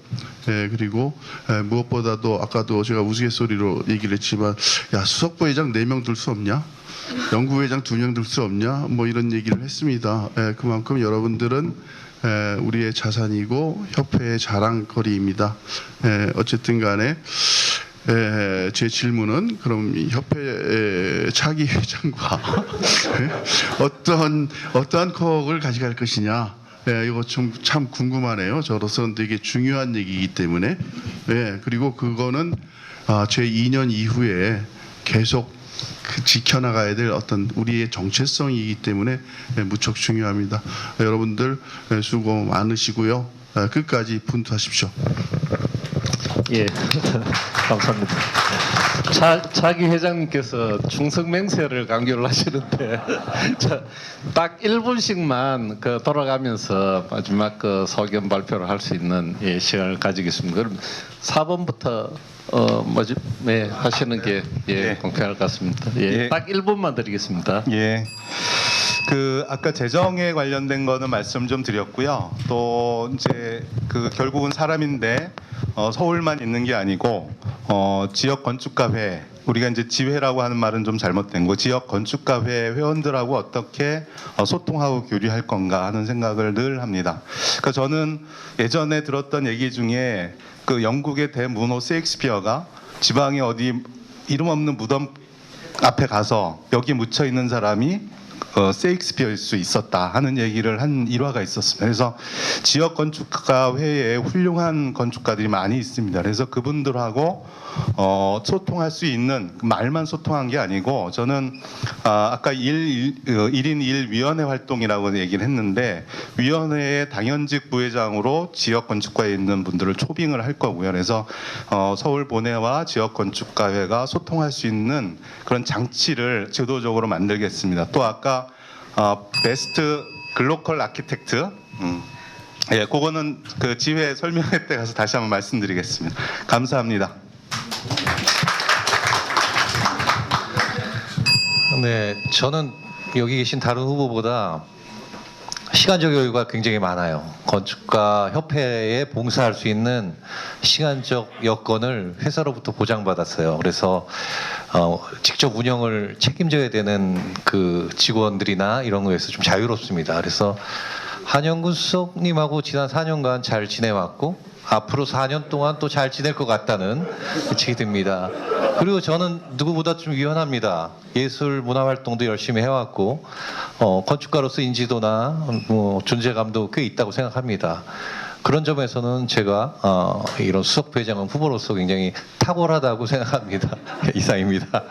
예, 그리고 무엇보다도 아까도 제가 우스갯소리로 얘기를 했지만, 야, 수석부회장 4명 들 수 없냐? 연구회장 2명 들 수 없냐? 뭐 이런 얘기를 했습니다. 예, 그만큼 여러분들은 우리의 자산이고 협회의 자랑거리입니다. 예, 어쨌든 간에 제 질문은 그럼 협회 차기 회장과 어떠한 컵을 가져갈 것이냐, 이거 참 궁금하네요. 저로서는 되게 중요한 얘기이기 때문에. 그리고 그거는 제 2년 이후에 계속 지켜나가야 될 어떤 우리의 정체성이기 때문에 무척 중요합니다. 여러분들 수고 많으시고요. 끝까지 분투하십시오. 예, 감사합니다. 차기 회장님께서 충성맹세를 강조를 하시는데 딱 1분씩만 돌아가면서 마지막 소견 발표를 할 수 있는 시간을 가지겠습니다. 그럼 4번부터 하시는 게 공평할 것 같습니다. 딱 1분만 드리겠습니다. 예. 그 아까 재정에 관련된 거는 말씀 좀 드렸고요. 또 이제 그 결국은 사람인데 서울만 있는 게 아니고 지역 건축가회, 우리가 이제 지회라고 하는 말은 좀 잘못된 거, 지역 건축가회 회원들하고 어떻게 소통하고 교류할 건가 하는 생각을 늘 합니다. 그러니까 저는 예전에 들었던 얘기 중에 그 영국의 대문호 셰익스피어가 지방에 어디 이름 없는 무덤 앞에 가서 여기 묻혀 있는 사람이 셰익스피어일 수 있었다 하는 얘기를 한 일화가 있었습니다. 그래서 지역 건축가 회에 훌륭한 건축가들이 많이 있습니다. 그래서 그분들하고 소통할 수 있는, 말만 소통한 게 아니고, 저는 아까 1인 1위원회 활동이라고 얘기를 했는데, 위원회의 당연직 부회장으로 지역 건축가에 있는 분들을 초빙을 할 거고요. 그래서 서울 본회와 지역 건축가회가 소통할 수 있는 그런 장치를 제도적으로 만들겠습니다. 또 아까 베스트 글로컬 아키텍트, 예, 그거는 그 지회 설명회 때 가서 다시 한번 말씀드리겠습니다. 감사합니다. 네, 저는 여기 계신 다른 후보보다 시간적 여유가 굉장히 많아요. 건축가 협회에 봉사할 수 있는 시간적 여건을 회사로부터 보장받았어요. 그래서 직접 운영을 책임져야 되는 그 직원들이나 이런 거에서 좀 자유롭습니다. 그래서 한영근 수석님하고 지난 4년간 잘 지내왔고 앞으로 4년 동안 또 잘 지낼 것 같다는 예측이 듭니다. 그리고 저는 누구보다 좀 유연합니다. 예술 문화 활동도 열심히 해왔고 건축가로서 인지도나 뭐 존재감도 꽤 있다고 생각합니다. 그런 점에서는 제가 이런 수석 부회장 후보로서 굉장히 탁월하다고 생각합니다. 이상입니다.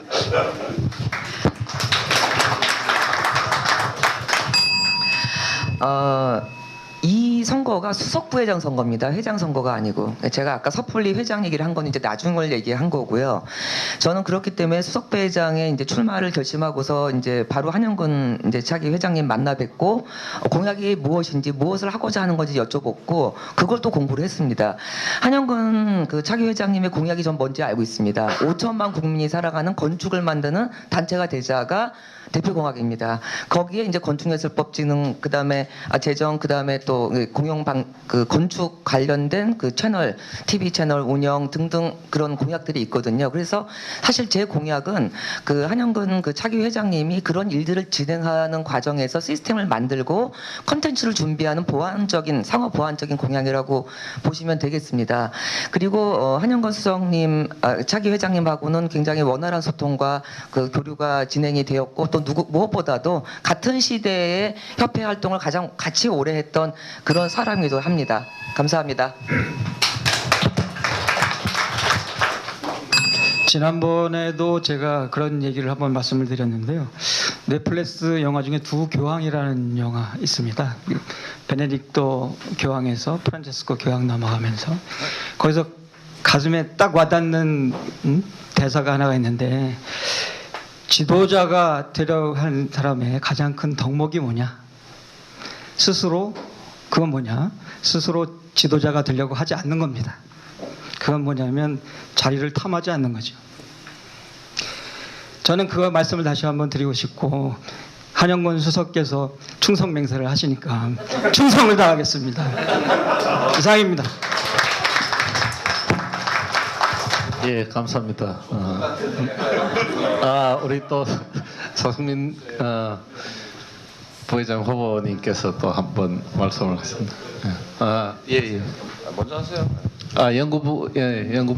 이 선거가 수석 부회장 선거입니다. 회장 선거가 아니고. 제가 아까 섣불리 회장 얘기를 한 건 이제 나중을 얘기한 거고요. 저는 그렇기 때문에 수석 부회장의 이제 출마를 결심하고서 이제 바로 한영근 이제 차기 회장님 만나 뵙고 공약이 무엇인지 무엇을 하고자 하는 건지 여쭤봤고 그걸 또 공부를 했습니다. 한영근 그 차기 회장님의 공약이 전 뭔지 알고 있습니다. 5천만 국민이 살아가는 건축을 만드는 단체가 되자가 대표 공약입니다. 거기에 이제 건축예술법진흥, 그다음에 재정, 그다음에 또 공영방 그 건축 관련된 그 채널, TV 채널 운영 등등 그런 공약들이 있거든요. 그래서 사실 제 공약은 그 한영근 그 차기 회장님이 그런 일들을 진행하는 과정에서 시스템을 만들고 컨텐츠를 준비하는 보완적인 상호 보완적인 공약이라고 보시면 되겠습니다. 그리고 한영근 수석님 차기 회장님하고는 굉장히 원활한 소통과 그 교류가 진행이 되었고 또 무엇보다도 같은 시대에 협회 활동을 가장 같이 오래 했던 그런 사람이기도 합니다. 감사합니다. 지난번에도 제가 그런 얘기를 한번 말씀을 드렸는데요. 넷플릭스 영화 중에 두 교황이라는 영화 있습니다. 베네딕토 교황에서 프란체스코 교황 넘어가면서 거기서 가슴에 딱 와닿는 대사가 하나가 있는데 지도자가 되려 한 사람의 가장 큰 덕목이 뭐냐? 그건 뭐냐? 스스로 지도자가 되려고 하지 않는 겁니다. 그건 뭐냐면 자리를 탐하지 않는 거죠. 저는 그 말씀을 다시 한번 드리고 싶고 한영근 수석께서 충성 맹세를 하시니까 충성을 다하겠습니다. 이상입니다. 예, 감사합니다. 우리 또 서승민 부회장 후보님께서 또 한 번 말씀을 하셨습니다. 예. 먼저 하세요. 연구부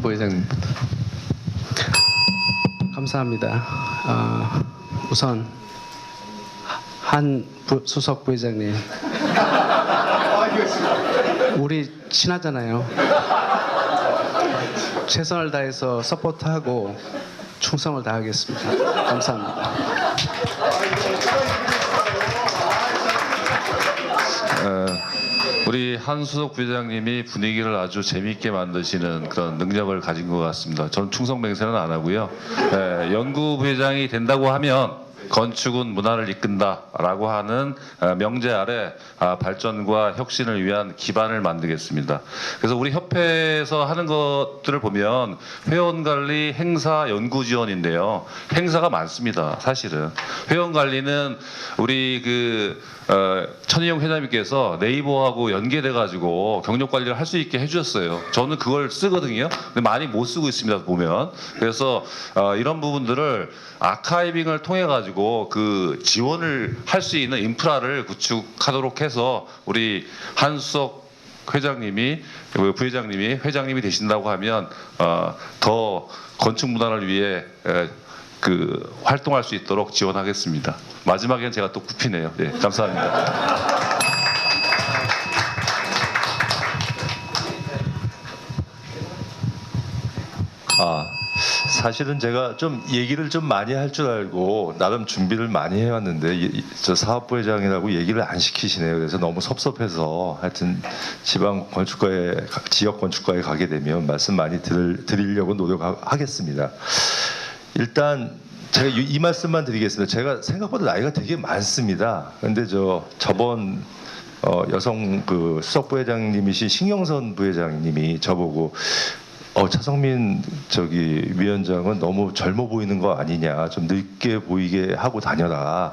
부회장님부터. 감사합니다. 우선 수석 부회장님, 우리 친하잖아요. 최선을 다해서 서포트하고 충성을 다하겠습니다. 감사합니다. 우리 한수석 부회장님이 분위기를 아주 재미있게 만드시는 그런 능력을 가진 것 같습니다. 저는 충성 맹세는 안 하고요. 연구 부회장이 된다고 하면 건축은 문화를 이끈다라고 하는 명제 아래 발전과 혁신을 위한 기반을 만들겠습니다. 그래서 우리 협회에서 하는 것들을 보면 회원 관리, 행사, 연구 지원인데요. 행사가 많습니다. 사실은 회원 관리는 우리 천희영 회장님께서 네이버하고 연계돼 가지고 경력 관리를 할 수 있게 해주셨어요. 저는 그걸 쓰거든요. 근데 많이 못 쓰고 있습니다. 보면. 그래서 이런 부분들을 아카이빙을 통해 가지고 그 지원을 할 수 있는 인프라를 구축하도록 해서 우리 한수석 회장님이 부회장님이 회장님이 되신다고 하면 더 건축 문화를 위해 활동할 수 있도록 지원하겠습니다. 마지막엔 제가 또 굽히네요. 네, 감사합니다. 사실은 제가 좀 얘기를 좀 많이 할 줄 알고 나름 준비를 많이 해왔는데 저 사업부 회장이라고 얘기를 안 시키시네요. 그래서 너무 섭섭해서 하여튼 지역 건축가에 가게 되면 말씀 많이 드리려고 노력하겠습니다. 일단 제가 이 말씀만 드리겠습니다. 제가 생각보다 나이가 되게 많습니다. 근데 저번 여성 수석 부회장님이신 신경선 부회장님이 저보고 차성민 위원장은 너무 젊어 보이는 거 아니냐, 좀 늙게 보이게 하고 다녀라.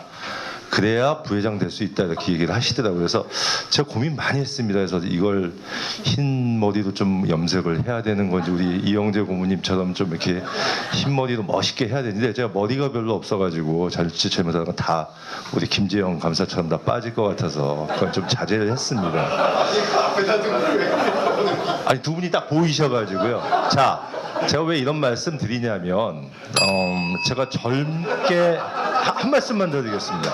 그래야 부회장 될 수 있다 이렇게 얘기를 하시더라고요. 그래서 제가 고민 많이 했습니다. 그래서 이걸 흰 머리도 좀 염색을 해야 되는 건지 우리 이영재 고모님처럼 좀 이렇게 흰 머리도 멋있게 해야 되는데 제가 머리가 별로 없어가지고 잘못하다가 다 우리 김재영 감사처럼 다 빠질 것 같아서 그건 좀 자제를 했습니다. 아니 두 분이 딱 보이셔가지고요. 자, 제가 왜 이런 말씀 드리냐면 제가 젊게 한 말씀만 더 드리겠습니다.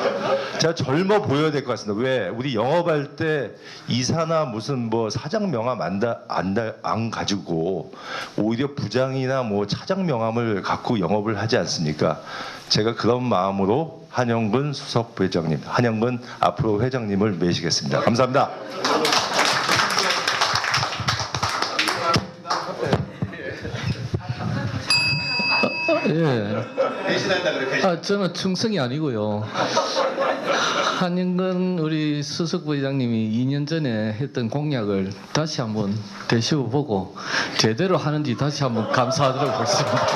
제가 젊어 보여야 될 것 같습니다. 왜? 우리 영업할 때 이사나 무슨 사장 명함 안 가지고 오히려 부장이나 차장 명함을 갖고 영업을 하지 않습니까? 제가 그런 마음으로 한영근 수석 부회장님, 한영근 앞으로 회장님을 모시겠습니다. 감사합니다. 예. 저는 충성이 아니고요. 한영근 우리 수석 부회장님이 2년 전에 했던 공약을 다시 한번 되시고 보고 제대로 하는지 다시 한번 감사하도록 하겠습니다.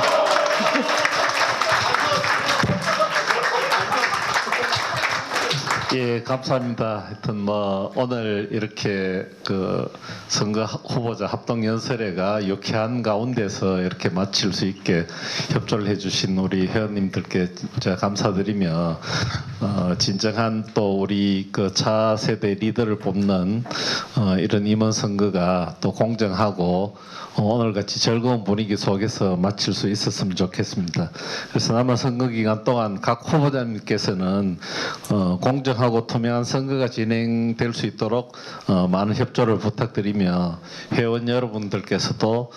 예, 감사합니다. 하여튼 오늘 이렇게 선거 후보자 합동 연설회가 유쾌한 가운데서 이렇게 마칠 수 있게 협조를 해주신 우리 회원님들께 제가 감사드리며 진정한 또 우리 차세대 리더를 뽑는 이런 임원 선거가 또 공정하고 오늘같이 즐거운 분위기 속에서 마칠 수 있었으면 좋겠습니다. 그래서 남은 선거 기간 동안 각 후보자님께서는 공정하고 투명한 선거가 진행될 수 있도록 많은 협조를 부탁드리며 회원 여러분들께서도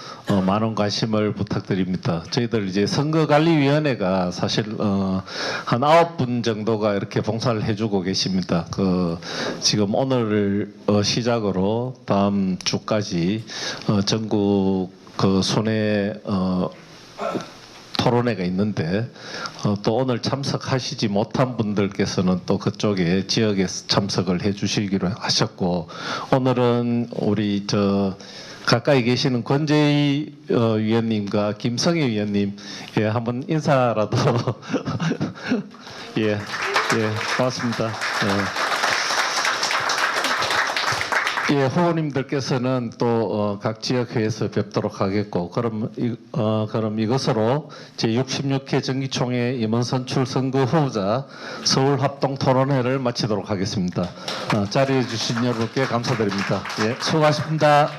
많은 관심을 부탁드립니다. 저희들 이제 선거관리위원회가 사실 한 9분 정도가 이렇게 봉사를 해주고 계십니다. 지금 오늘 시작으로 다음 주까지 전국 순회 토론회가 있는데 또 오늘 참석하시지 못한 분들께서는 또 그쪽에 지역에 참석을 해주시기로 하셨고 오늘은 우리 가까이 계시는 권재희 위원님과 김성애 위원님 한번 인사라도 예 고맙습니다. 예, 후보님들께서는 또 각 지역회에서 뵙도록 하겠고 그럼 이것으로 제66회 정기총회 임원선출 선거 후보자 서울합동토론회를 마치도록 하겠습니다. 자리해 주신 여러분께 감사드립니다. 예, 수고하셨습니다.